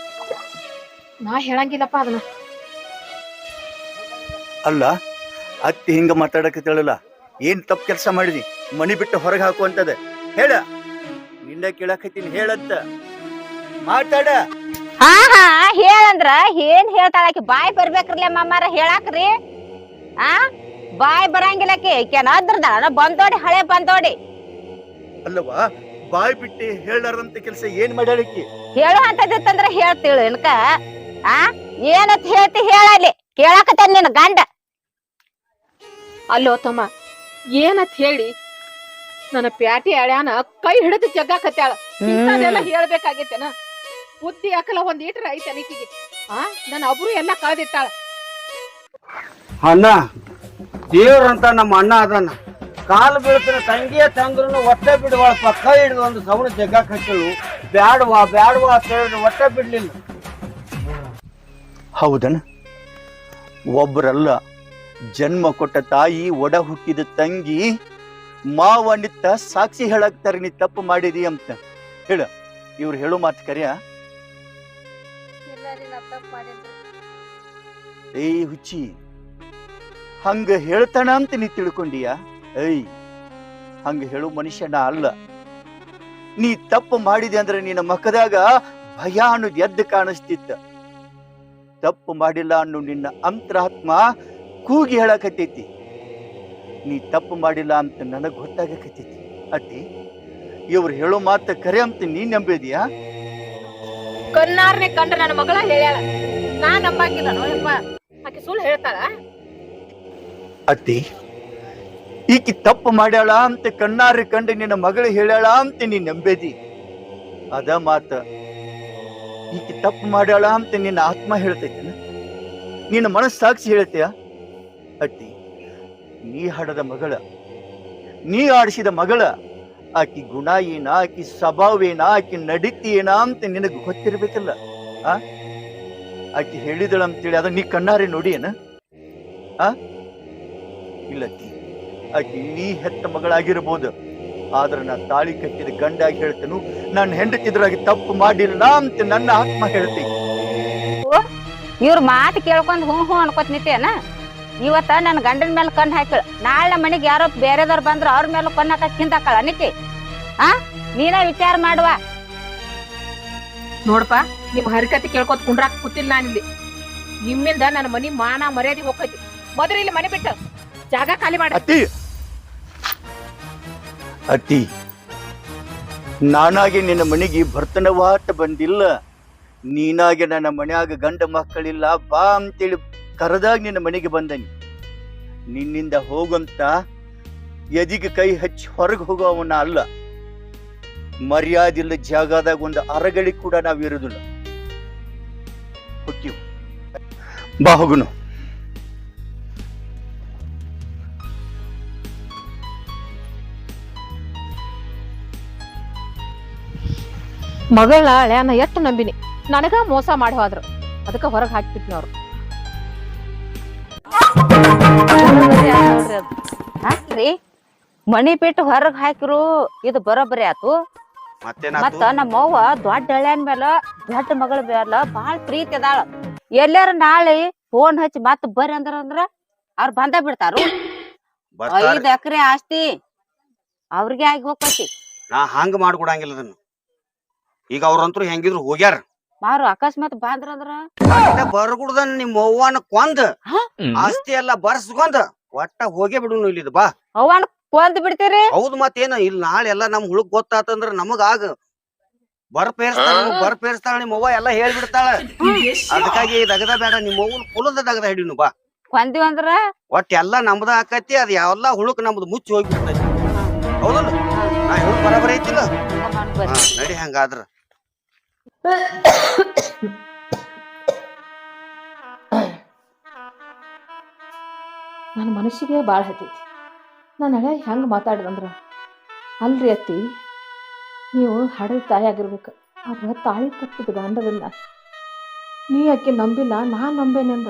ನಾ ಹೇಳಂಗಿಲ್ಲಪ್ಪ ಅದನ್ನ. ಅಲ್ಲ ಅತ್ತಿ ಹಿಂಗ ಮಾತಾಡಕತ್ತೇಳಲ್ಲ, ಏನ್ ತಪ್ಪು ಕೆಲಸ ಮಾಡಿದಿ? ಮನಿ ಬಿಟ್ಟು ಹೊರಗೆ ಹಾಕುವಂತದ ಹೇಳ. ನಿನ್ನ ಕೇಳಕತ್ತೀನಿ, ಹೇಳಂತ ಮಾತಾಡ. ಹೇಳಂದ್ರ ಏನ್ ಹೇಳ್ತಾಳಕಿ? ಬಾಯ್ ಬರ್ಬೇಕ್ರಲ್ಲ ಮಾಮಾರ ಹೇಳಾಕ್ರಿ. ಬಾಯ್ ಬರಂಗಿಲ್ಲಕಿ. ಈಕೇನ ಅದ್ರದಾಳ ಬಂದೋಡಿ, ಹಳೆ ಬಂದೋಡಿ. ಅಲ್ಲವಾ ಬಾಯ್ ಬಿಟ್ಟು ಹೇಳಾರಂತ ಕೆಲಸ ಏನ್ ಮಾಡ್ಯಾಳಕಿ? ಹೇಳು ಅಂತದಿತ್ತಂದ್ರ ಹೇಳ್ತೀಳು ಎನ್ಕ? ಏನತ್ ಹೇಳ್ತಿ ಹೇಳಲ್ಲಿ, ಕೇಳಾಕತ್ತೇನ್ ನಿನ್ ಗಂಡ. ಅಲ್ಲೋ ತಮ್ಮ, ಏನತ್ ಹೇಳಿ ನನ್ನ ಪ್ಯಾಟಿ ಹಳ್ಯಾನ ಕೈ ಹಿಡಿದು ಜಗ್ಗಾಕತ್ಯಾಳ. ಇಂಥದೆಲ್ಲ ಹೇಳ್ಬೇಕಾಗೈತೆನ? ಬುದ್ಧಿ ಹಾಕಲ್ಲ ಒಂದ್ ಈಟ್ರ ಐತೆ ಅನಿಕಿಗೆ. ನನ್ನ ಒಬ್ರು ಎಲ್ಲ ಕಳೆದಿಟ್ಟಾಳ. ಅಣ್ಣ ದೇವ್ರಂತ ನಮ್ಮ ಅಣ್ಣ ಅದಾನ. ಕಾಲು ಬೀಳ್ತಾನ ತಂಗಿಯ ತಂದ್ರು ಒಟ್ಟೆ ಬಿಡುವಳಪ್ಪ. ಕೈ ಹಿಡಿದು ಒಂದು ಸವಣ ಜಗ್ಗ ಕಟ್ಟಳು. ಬ್ಯಾಡವಾ ಅಂತ ಹೇಳಿ ಒಟ್ಟೆ ಬಿಡ್ಲಿಲ್ಲ. ಹೌದನ? ಒಬ್ಬರಲ್ಲ, ಜನ್ಮ ಕೊಟ್ಟ ತಾಯಿ, ಒಡ ಹುಟ್ಟಿದ ತಂಗಿ, ಮಾವ ನಿತ್ತ ಸಾಕ್ಷಿ ಹೇಳಾಕ್ತಾರ ನೀ ತಪ್ಪು ಮಾಡಿದಿ ಅಂತ. ಹೇಳ, ಇವ್ರು ಹೇಳೋ ಮಾತು ಕರಿಯ? ಏಯ್ ಹುಚ್ಚಿ, ಹಂಗ ಹೇಳ್ತಾನ ಅಂತ ನೀ ತಿಳ್ಕೊಂಡಿಯ? ಹಂಗ ಹೇಳು ಮನುಷ್ಯನ ಅಲ್ಲ. ನೀ ತಪ್ಪು ಮಾಡಿದೆ ಅಂದ್ರೆ ನಿನ್ನ ಮಕ್ಕದಾಗ ಭಯ ಅನ್ನೋದು ಎದ್ದು ಕಾಣಿಸ್ತಿತ್ತ. ತಪ್ಪು ಮಾಡಿಲ್ಲ ಅನ್ನೋ ನಿನ್ನ ಅಂತರಾತ್ಮ ಕೂಗಿ ಹೇಳಕತ್ತೈತಿ. ನೀ ತಪ್ಪು ಮಾಡಿಲ್ಲ ಅಂತ ನನಗ್ ಗೊತ್ತಾಗಕತ್ತೈತಿ. ಅಟ್ಟಿ ಇವ್ರು ಹೇಳೋ ಮಾತ ಕರೆ ಅಂತ ನೀ ನಂಬಿದ್ಯಾ? ಕಣ್ಣಾರ್ನೆ ಕಂಡ ನನ್ನ ಮಗಳ ಹೇಳ್ಯಾಳ. ನಾ ನಂಬಂಗಿಲ್ಲ ನೋಯಪ್ಪ. ಆಕೆ ಸುಳ್ಳು ಹೇಳ್ತಾಳ? ಅತ್ತಿ, ಈಕಿ ತಪ್ಪು ಮಾಡ್ಯಾಳ ಅಂತ ಕಣ್ಣಾರಿ ಕಂಡು ನಿನ್ನ ಮಗಳು ಹೇಳ್ಯಾಳ ಅಂತ ನೀ ನಂಬೇದಿ. ಅದ ಮಾತ ಈಕಿ ತಪ್ಪು ಮಾಡ್ಯಾಳ ಅಂತ ನಿನ್ನ ಆತ್ಮ ಹೇಳ್ತೈತನ? ನಿನ್ನ ಮನಸ್ಸಾಕ್ಷಿ ಹೇಳ್ತೀಯ? ಅಟ್ಟಿ, ನೀ ಹಡದ ಮಗಳ ನೀ ಆಡಿಸಿದ ಮಗಳ ಆಕಿ ಗುಣ ಏನ, ಆಕಿ ಸ್ವಭಾವ ಏನ, ಆಕಿ ನಡೀತಿ ಏನ ಅಂತ ನಿನಗ್ ಗೊತ್ತಿರ್ಬೇಕಲ್ಲ. ಆಕಿ ಹೇಳಿದಳ ಅಂತೇಳಿ ಅದ ನೀ ಕಣ್ಣಾರೆ ನೋಡಿ ಏನ? ಇಲ್ಲಕ್ಕಿ ಆಕಿ ನೀ ಹೆತ್ತ ಮಗಳಾಗಿರ್ಬೋದು, ಆದ್ರ ನಾ ತಾಳಿ ಕಟ್ಟಿದ ಗಂಡಾಗಿ ಹೇಳ್ತೇನು, ನಾನು ಹೆಂಡತಿದ್ರಾಗಿ ತಪ್ಪು ಮಾಡಿಲ್ಲ ಅಂತ ನನ್ನ ಆತ್ಮ ಹೇಳ್ತೀನಿ. ಇವ್ರ ಮಾತು ಕೇಳ್ಕೊಂಡ್ ಹ್ಞೂ ಹ್ಞೂ ಅನ್ಕೋತ ನಿಂತೇನ? ಇವತ್ತ ನನ್ ಗಂಡನ ಮೇಲೆ ಕಣ್ ಹಾಕಳ, ನಾಳೆ ಮನೆಗ್ ಯಾರೋ ಬೇರೆದವ್ರು ಬಂದ್ರ ಅವ್ರ ಮೇಲೆ ಕಣ್ ಹಾಕ ಕಿಂತಾಕಳ ನಿಕ್ಕಿ. ನೀನ ವಿಚಾರ ಮಾಡುವ. ನೋಡಪ್ಪ, ನಿಮ್ ಹರಿಕತಿ ಕೇಳ್ಕೊತ ಕುಂಡ್ರಾಕ್ ಕೂತಿಲ್ಲ ನಾನಿಲ್ಲಿ. ನಿಮ್ಮಿಂದ ನನ್ನ ಮನಿ ಮಾನ ಮರ್ಯಾದೆ ಹೋಗ್ತೈತಿ. ಮೊದಲು ಇಲ್ಲಿ ಮನೆ ಬಿಟ್ಟು ಜಾಗ ಖಾಲಿ ಮಾಡಿ. ಅತ್ತಿ, ನಾನಾಗೆ ನಿನ್ನ ಮನೆಗೆ ಭರ್ತನವಾಟ ಬಂದಿಲ್ಲ. ನೀನಾಗೆ ನನ್ನ ಮನ್ಯಾಗ ಗಂಡ ಮಕ್ಕಳಿಲ್ಲ ಬಾ ಅಂತೇಳಿ ಕರೆದಾಗ ನಿನ್ನ ಮನೆಗೆ ಬಂದನಿ. ನಿನ್ನಿಂದ ಹೋಗಂತ ಎದಿಗೆ ಕೈ ಹಚ್ಚಿ ಹೊರಗೆ ಹೋಗೋವನ್ನ ಅಲ್ಲ. ಮರ್ಯಾದಿಲ್ಲ ಜಾಗದಾಗ ಒಂದು ಅರಗಳಿ ಕೂಡ ನಾವಿರುದಿಲ್ಲ. ಹೊಕ್ಕಿವು ಬಾ ಹೋಗುನು. ಮಗಳ ಹಳ್ಯಾನ ಎಷ್ಟು ನಂಬಿನಿ, ನನಗ ಮೋಸ ಮಾಡಿ ಹೋದ್ರು. ಅದಕ್ಕ ಹೊರಗೆ ಹಾಕ್ಬಿಟ್ನಿ ಅವ್ರು. ಹಾಕ್ರಿ ಮನಿ ಬಿಟ್ಟು ಹೊರಗ್ ಹಾಕಿರು, ಇದು ಬರೋಬ್ಬರಿ ಆತು. ಮತ್ತ ನಮ್ಮವ್ವ ದೊಡ್ಡ ಹಳ್ಯಾನ್ ಮೇಲೆ ದೊಡ್ಡ ಮಗಳ ಮೇಲೆ ಬಾಳ ಪ್ರೀತಿ ಅದಾಳ. ಎಲ್ಲಾರ ನಾಳೆ ಫೋನ್ ಹಚ್ಚಿ ಮತ್ ಬರ್ರಿ ಅಂದ್ರ ಅವ್ರ ಬಂದ ಬಿಡ್ತಾರು. 5 ಎಕರೆ ಆಸ್ತಿ ಅವ್ರಿಗೆ ಆಗಿ ಹೋಗ್ತೈತಿ. ನಾ ಹಂಗ ಮಾಡ್ಕೊಡಂಗಿಲ್ಲ ಅದನ್ನು. ಈಗ ಅವ್ರಂತೂ ಹೆಂಗಿದ್ರು ಹೋಗ್ಯಾರ. ಮಾರು ಅಕಸ್ಮಾತ್ ಬಾಂದ್ರಂದ್ರ ಬರ್ಗುಡ್ದ ನಿಮ್ಮ ಅವ್ವನ ಕೊಂದ್ ಆಸ್ತಿ ಎಲ್ಲ ಬರ್ಸ್ಕೊಂಡ್ ಒಟ್ಟ ಹೋಗೇ ಬಿಡುನು ಇಲ್ಲಿ. ಬಾ ಅವ್ವನ್ ಕೊಂದ್ ಬಿಡ್ತೀರಿ? ಹೌದು, ಮತ್ತೇನ ಇಲ್ಲಿ ನಾಳೆ ಎಲ್ಲಾ ನಮ್ ಹುಳುಕ್ ಗೊತ್ತಾತಂದ್ರ ನಮಗ ಆಗ ಬರ್ಪೇರ್ಸ್ತಾಳ ನಿಮ್ಮ ಅವ್ವ ಎಲ್ಲಾ ಹೇಳ್ಬಿಡ್ತಾಳ. ಅದಕ್ಕಾಗಿ ದಗದ ಬೇಡ, ನಿಮ್ಮ ಅವ್ವನ ಕುಲದ ದಗದ ಹಿಡಿನು. ಬಾ ಕೊಂದಿವ್ ಅಂದ್ರ ಒಟ್ಟ ಎಲ್ಲಾ ನಮ್ದ ಆಕತಿ. ಅದ್ ಎಲ್ಲಾ ಹುಳುಕ್ ನಮ್ದು ಮುಚ್ಚಿ ಹೋಗ್ಬಿಡ್ತೈತಿ. ಹೌದಲ್ಲ? ನಾ ಹೇಳುದ್ ಬರಾಬರಿ ಐತಿಲ್ಲ? ನಡಿ ಹಂಗಾದ್ರ. ನನ್ನ ಮನಸ್ಸಿಗೆ ಭಾಳ ಹತ್ತೈತಿ. ನಾನು ಹಳೆ ಹೆಂಗೆ ಮಾತಾಡಿದಂದ್ರ, ಅಲ್ರಿ ಅತ್ತಿ, ನೀವು ಹಡದ ತಾಯಿ ಆಗಿರ್ಬೇಕು. ಆದ್ರೆ ತಾಳಿ ಕಟ್ಟಿದ ಗಂಡದನ್ನ ನೀ ಆಕೆ ನಂಬಿಲ್ಲ, ನಾ ನಂಬೇನೆಂದ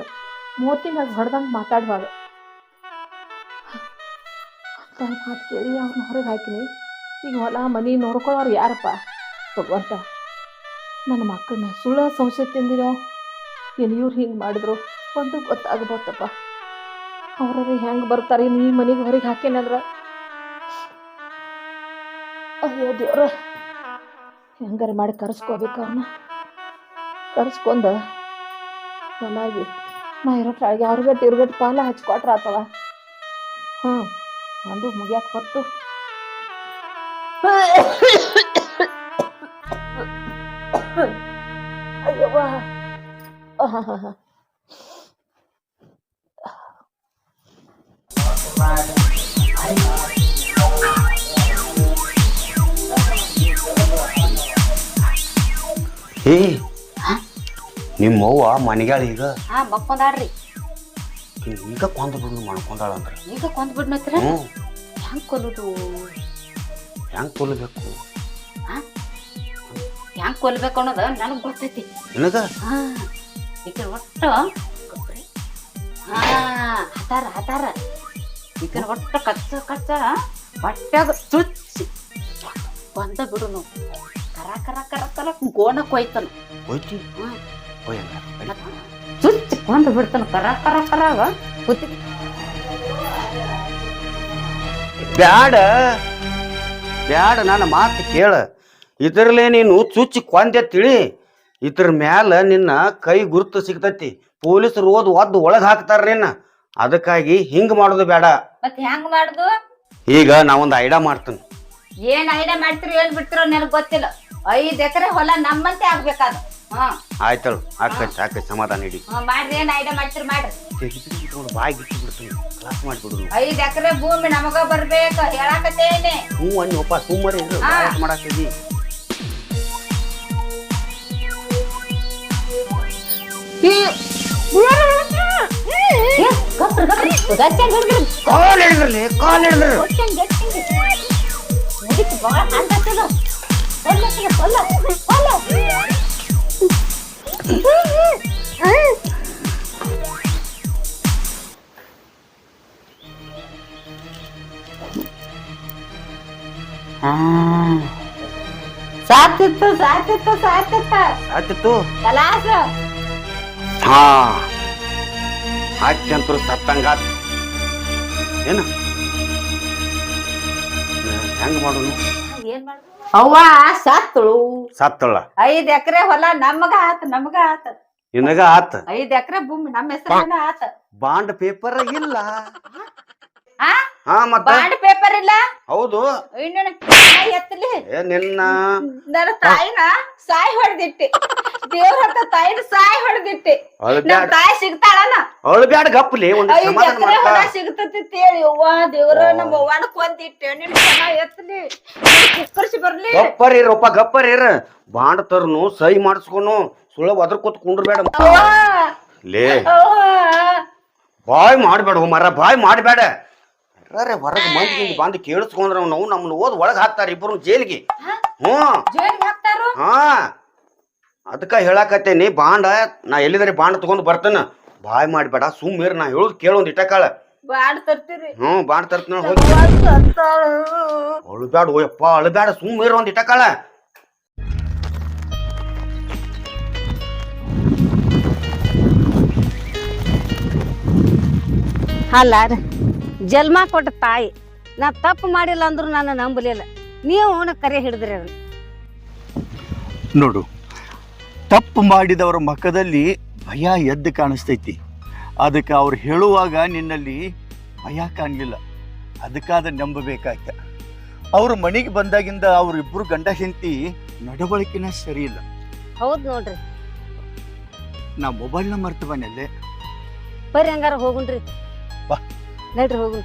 ಮೂವತ್ತಿ ಮ್ಯಾಗ ಹೊಡೆದಂಗೆ ಮಾತಾಡುವಾಗ ಅಂತ ಮಾತು ಕೇಳಿ ಅವ್ರನ್ನ ಹೊರಗೆ ಹಾಕಿನಿ. ಈಗ ಹೊಲ ಮನಿ ನೋಡ್ಕೊಳ್ಳೋರು ಯಾರಪ್ಪ? ಭಗವಂತ, ನನ್ನ ಮಕ್ಕಳನ್ನ ಸುಳ್ಳ ಸಂಶಯ ತಿಂದಿರೋ ಏನು ಇವ್ರು ಹಿಂಗೆ ಮಾಡಿದ್ರು ಒಂದು ಗೊತ್ತಾಗ್ಬೋತಪ್ಪ. ಅವ್ರ ಹೆಂಗೆ ಬರ್ತಾರೆ ನೀ ಮನೆಗೆ ಹೊರಗೆ ಹಾಕೇನಂದ್ರ? ಅಯ್ಯೋ ದೇವ್ರ, ಹೆಂಗಾರ ಮಾಡಿ ಕರೆಸ್ಕೋಬೇಕು ಅವ್ರನ್ನ. ಕರೆಸ್ಕೊಂಡ ಚೆನ್ನಾಗಿ ನಾ ಇರೋ ತಾಳಿಗೆ ಅವ್ರಿಗಟ್ಟು ಇವ್ರಿಗಟ್ಟು ಪಾಲ ಹಚ್ಕೊಟ್ರ ಆತವ. ನಂದು ಮುಗಿಯಾಕ ಬತ್ತು. ಅಯ್ಯವ್ವ, ನಿಮ್ಮವ್ವ ಮನೆಗಾಳ ಈಗ ಮಕ್ಕೊಂದಾಡ್ರಿ. ಈಗ ಕೊಂದ್ ಬಿಡು ಮಾಡ್ಕೊಂಡಾಳ ಅಂದ್ರ ಈಗ ಕೊಂದ್ ಬಿಡ್ನತ್ರ ಹೆಂಗ್ ಕೊಲ್ಲುದು? ಹೆಂಗ್ ಕೊಲ್ಲಬೇಕು? ಹೆಂಗ್ ಕೊಲ್ಬೇಕು ಅನ್ನೋದ ನನಗ್ ಗೊತ್ತೈತಿ. ನಿನಗ ಈಗ ಒಟ್ಟ ಹತಾರ ಈಗ ಒಟ್ಟ ಕಚ್ಚ ಹೊಟ್ಯಾಗ ಚುಚ್ಚಿ ಬಂದ ಬಿಡುನು. ಕರ ಕರ ಕರ ಕರ ಗೋಣ ಕೊಯ್ತಾನ. ಚುಚ್ಚಿ ಕೊಂದು ಬಿಡ್ತಾನ. ಕರ ಕರ ಕರಾಗ ಕೂತಿ ಬ್ಯಾಡ ಬ್ಯಾಡ, ನನ್ನ ಮಾತು ಕೇಳ. ಇದರಲ್ಲೇ ನೀನು ಚುಚ್ಚಿ ಕೊಂದೆ ತಿಳಿ, ಇದ್ರ ಮ್ಯಾಲ ನಿನ್ನ ಕೈ ಗುರುತು ಸಿಗ್ತತಿ. ಪೊಲೀಸರು ಒದ್ದು ಒಳಗ್ ಹಾಕ್ತಾರ ನಿನ್ನ. ಅದಕ್ಕಾಗಿ ಹಿಂಗ್ ಮಾಡೋದು ಬೇಡ. ಮತ್ ಹೆಂಗ್ ಮಾಡುದು? ಈಗ ನಾವೊಂದು ಐಡಿಯಾ ಮಾಡ್ತೀನಿ. ಏನ್ ಐಡಿಯಾ ಮಾಡ್ತಿರೋ ಏನ್ ಬಿಡ್ತಿರೋ ನನಗ್ ಗೊತ್ತಿಲ್ಲ. 5 ಎಕರೆ ಹೊಲ ನಮ್ಮಂತೆ ಆಗ್ಬೇಕಾದ. ಆಯ್ತಳು, ಆಕೈತಿ ಸಮಾಧಾನ ಹಿಡಿ. ಮಾಡ್ರಿ, ಏನ್ ಐಡಿಯಾ ಮಾಡ್ತಿರಿ ಮಾಡ್ರಿ. ಬಾಯಿ ಬಿಟ್ಟು ಬಿಡ್ತೀನಿ, ಕ್ಲಾಸ್ ಮಾಡ್ಬಿಡುದು. 5 ಎಕರೆ ಭೂಮಿ ನಮಗ ಬರ್ಬೇಕ ಹೇಳಾಕತ್ತೇನೆ. ಹ್ಞೂ ಅನ್ನಪ್ಪ, ಸುಮ್ಮನೆ ಮಾಡಾಕಿದಿ. ಕಾಲ್ ಹಿಡಿದ್ರಲಿ ಕಾಲ್ ಹಿಡಿದ್ರು ಸಾತಿತ್ತು ಸಾತಿತ್ತು ಸಾತಿತ್ತ ಆತಿತ್ತು ಕಲಾಸ ಹಾ ಹಾಕ್ಯಂತರು ಸತ್ತಂಗಾತ್ ಏನ ಹೆಂಗ್ ಮಾಡೋನು ಅವ್ವ ಸತ್ತಳು ಸತ್ತಳ 5 ಎಕರೆ ಹೊಲ ನಮಗ ಆತ ನಿನಗ ಆತ 5 ಎಕರೆ ಭೂಮಿ ನಮ್ಮ ಹೆಸರಿನ ಆತ ಬಾಂಡ್ ಪೇಪರ್ ಇಲ್ಲ ಆ ಹಾ ಮತ್ತ ಬಾಂಡ್ ಪೇಪರ್ ಇಲ್ಲ ಹೌದು ಇನ್ನೇನು ಎತ್ತಲಿ ಏ ನಿನ್ನ ನನ್ನ ತಾಯಿನ ಸಾಯಿ ಹೊಡೆದಿಟ್ಟೆ ದೇವ್ರ ಹತ್ತ ತಾಯಿನ ಸಾಯಿ ಹೊಡೆದಿಟ್ಟೆ ನಮ್ ತಾಯಿ ಸಿಗ್ತಾಳನ ಅಳ್ಬ್ಯಾಡ ಗಪ್ಪಲಿ ಒಂದ್ 5 ಎಕರೆ ಹೊಲ ಸಿಗ್ತತಿ ಹೇಳಿ ಅವ್ವ ದೇವ್ರ ನಮ್ಮ ಅವ್ವನ ಕೊಂದಿಟ್ಟೆ ನಿನ್ ಚೆನ್ನಾಗ್ ಎತ್ತಲಿ ಕುಕ್ಕರ್ಸಿ ಬರ್ಲಿ ಗಪ್ಪರ್ ಇರಪ್ಪ ಗಪ್ಪರ್ ಇರ ಬಾಂಡ್ ತರ್ನು ಸಹಿ ಮಾಡಿಸ್ಕೊನು ಸುಳ್ಳ ಅದ್ರ ಕೂತ್ ಕುಂಡ್ರಬೇಡ ಅವ್ವ ಲೇ ಅವ್ವ ಬಾಯ್ ಮಾಡ್ಬೇಡ ಮರ ಬಾಯ್ ಮಾಡ್ಬೇಡ ಹೊರಗೆ ಮಂದಿ ಬಂದು ಕೇಳಿಸ್ಕೊಂಡ್ರ ನಾವು ನಮ್ಮನ್ನ ಓದ್ ಒಳಗ್ ಹಾಕ್ತಾರ ಇಬ್ರು ಜೈಲಿಗೆ ಜೈಲಿಗೆ ಹಾಕ್ತಾರೋ ಹಾ ಅದಕ್ಕ ಹೇಳಾಕತ್ತೇನಿ ಬಾಂಡ ನಾ ಎಲ್ಲಿದಾರೆ ಬಾಂಡ್ ತಗೊಂಡ್ ಬರ್ತೇನ ಬಾಯ್ ಮಾಡ್ಬೇಡ ಸುಮ್ಮಿರ್ ನಾ ಹೇಳುದ್ ಕೇಳೊಂದ್ ಇಟ್ಟಕಾಳ ಬಾಂಡ್ ತರ್ತೀರಿ ಬಾಂಡ್ ತರ್ತೀನಿ ಹೋಗಿ ಅಳ್ಬ್ಯಾಡ ಓಯಪ್ಪ ಅಳ್ಬ್ಯಾಡ ಸುಮ್ಮಿರ್ ಒಂದ್ ಇಟ್ಟಕಾಳ ಅಲ್ಲ ಜನ್ಮ ಕೊಟ್ಟ ತಾಯಿ ನಾ ತಪ್ಪು ಮಾಡಿಲ್ಲ ಅಂದ್ರು ನನ್ನ ನಂಬಲಿಲ್ಲ ನೀವು ಕರೆ ಹಿಡಿದ್ರಿ ಅದನ್ನ ನೋಡು ತಪ್ಪು ಮಾಡಿದವರ ಮುಖದಲ್ಲಿ ಭಯ ಎದ್ದು ಕಾಣಿಸ್ತೈತಿ ಅದಕ್ಕೆ ಅವ್ರು ಹೇಳುವಾಗ ನಿನ್ನಲ್ಲಿ ಭಯ ಕಾಣಲಿಲ್ಲ ಅದಕ್ಕಾದ ನಂಬಬೇಕಾಯ್ತ ಅವ್ರ ಮನೆಗೆ ಬಂದಾಗಿಂದ ಅವ್ರಿಬ್ರು ಗಂಡ ಹೆಂಡತಿ ನಡವಳಿಕೆನ ಸರಿ ಇಲ್ಲ ಹೌದ್ ನೋಡ್ರಿ ನಾ ಮೊಬೈಲ್ನ ಮರ್ತು ಬನ್ನಲ್ಲೇ ಬರ್ರಿ ಹಂಗಾರ ಹೋಗುಣ್ರಿ ಬಾ ನಡ್ರಿ ಹೋಗುಣ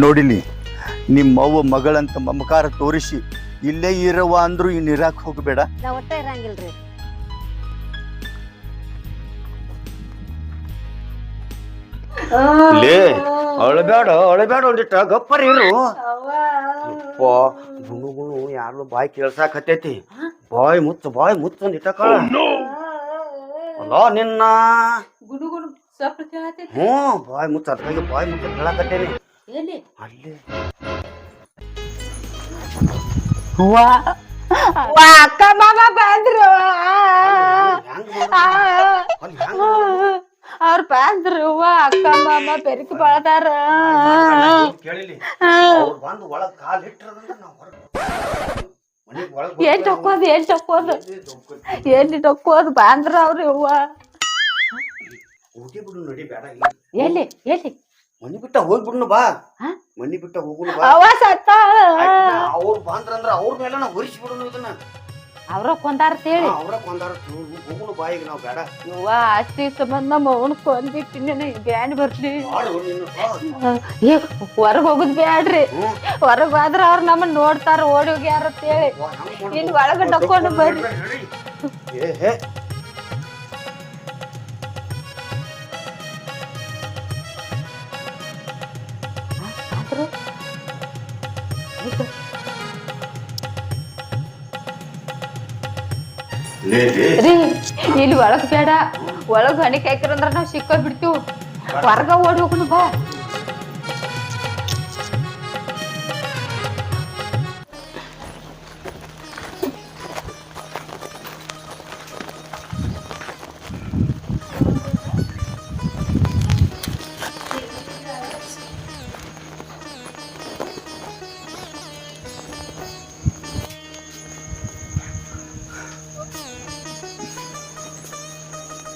ನೋಡಿಲಿ ನಿಮ್ಮವ್ವ ಮಗಳಂತ ಮಮಕಾರ ತೋರಿಸಿ ಇಲ್ಲೇ ಇರವ ಅಂದ್ರು ಇನ್ ಇರಾಕ್ ಹೋಗಬೇಡ ನಾ ಒಟ್ಟ ಇರಂಗಿಲ್ರಿ ಲೇ ಅಳಬೇಡ ಒಂದಿಟ್ಟ ಗಪ್ಪರ್ ಇರು ಗುಣು ಗುಣು ಯಾರು ಬಾಯ್ ಕೇಳ್ಸಾಕತ್ತೈತಿ ಬಾಯ್ ಮುಚ್ಚ ಒಂದಿಟ್ಟ ಕಾಳ ಅಲ್ಲ ನಿನ್ನ ಗುಡುಗುಡು ಸ್ವಲ್ಪ ಕೇಳತೈತಿ ಬಾಯ್ ಮುಚ್ಚ ಅದಕ್ಕಾಗಿ ಬಾಯ್ ಮುಚ್ಚ ಹೇಳಾಕತ್ತೇನಿ ಎಲ್ಲಿ ಅಲ್ಲಿ ಅಕ್ಕ ಮಾಮ ಬಂದ್ರು ಅವ್ರ ಬಂದ್ರು ಅಕ್ಕ ಮಾಮ ಬೆರಕಿ ಬಳದಾರ ಬಂದು ಒಳಗ್ ಕಾಲ್ ಇಟ್ಟರಂದ್ರ ಏನ್ ಚಕ್ಕೋದು ಎಲ್ಲಿ ಡೊಕ್ಕೋದು ಬಂದ್ರ ಅವ್ರಿ ಅವ್ವ ಹೋಗಿ ಬಿಡು ನಡಿ ಬೇಡ ಎಲ್ಲಿ ಎಲ್ಲಿ ಮನಿ ಬಿಟ್ಟ ಹೋಗ್ಬಿಡ್ನು ಬಾ ಮನಿ ಬಿಟ್ಟ ಹೋಗುನು ಬಾ ಅವ ಸತ್ತ ಅವ್ರು ಬಂದ್ರಂದ್ರ ಅವ್ರ ಮೇಲೆ ನಾವು ಹೊರಿಸಿ ಬಿಡುನು ಇದನ್ನ ಅವ್ರ ಕೊಂದಾರ ಹೇಳಿ ಅವ್ರ ಕೊಂದಾರ ಹೋಗುನು ಬಾ ಈಗ ನಾವ್ ಬೇಡ ಅವ್ವ ಆಸ್ತಿ ಸಂಬಂಧ ನಮ್ಮ ಅವನ್ ಕೊಂದಿಟ್ಟು ನನಗೆ ಬ್ಯಾನ್ ಬರ್ಲಿ ಹೊರಗ್ ಹೋಗುದ್ ಬ್ಯಾಡ್ರಿ ಹೊರಗ್ ಹೋದ್ರ ಅವ್ರ ನಮ್ಮನ್ ನೋಡ್ತಾರ ಓಡಿ ಹೋಗ್ಯಾರ ಹೇಳಿ ಇನ್ ಒಳಗ ಡಕ್ಕೊಂಡು ಬರ್ರಿ ರೀ ಇಲ್ಲಿ ಒಳಗ್ ಬೇಡ ಒಳಗ್ ಹಣಿಕೆ ಹಾಕಿರಂದ್ರ ನಾವ್ ಸಿಕ್ಕ ಬಿಡ್ತೀವ್ ಹೊರಗ ಓಡಿ ಹೋಗುನು ಬಾ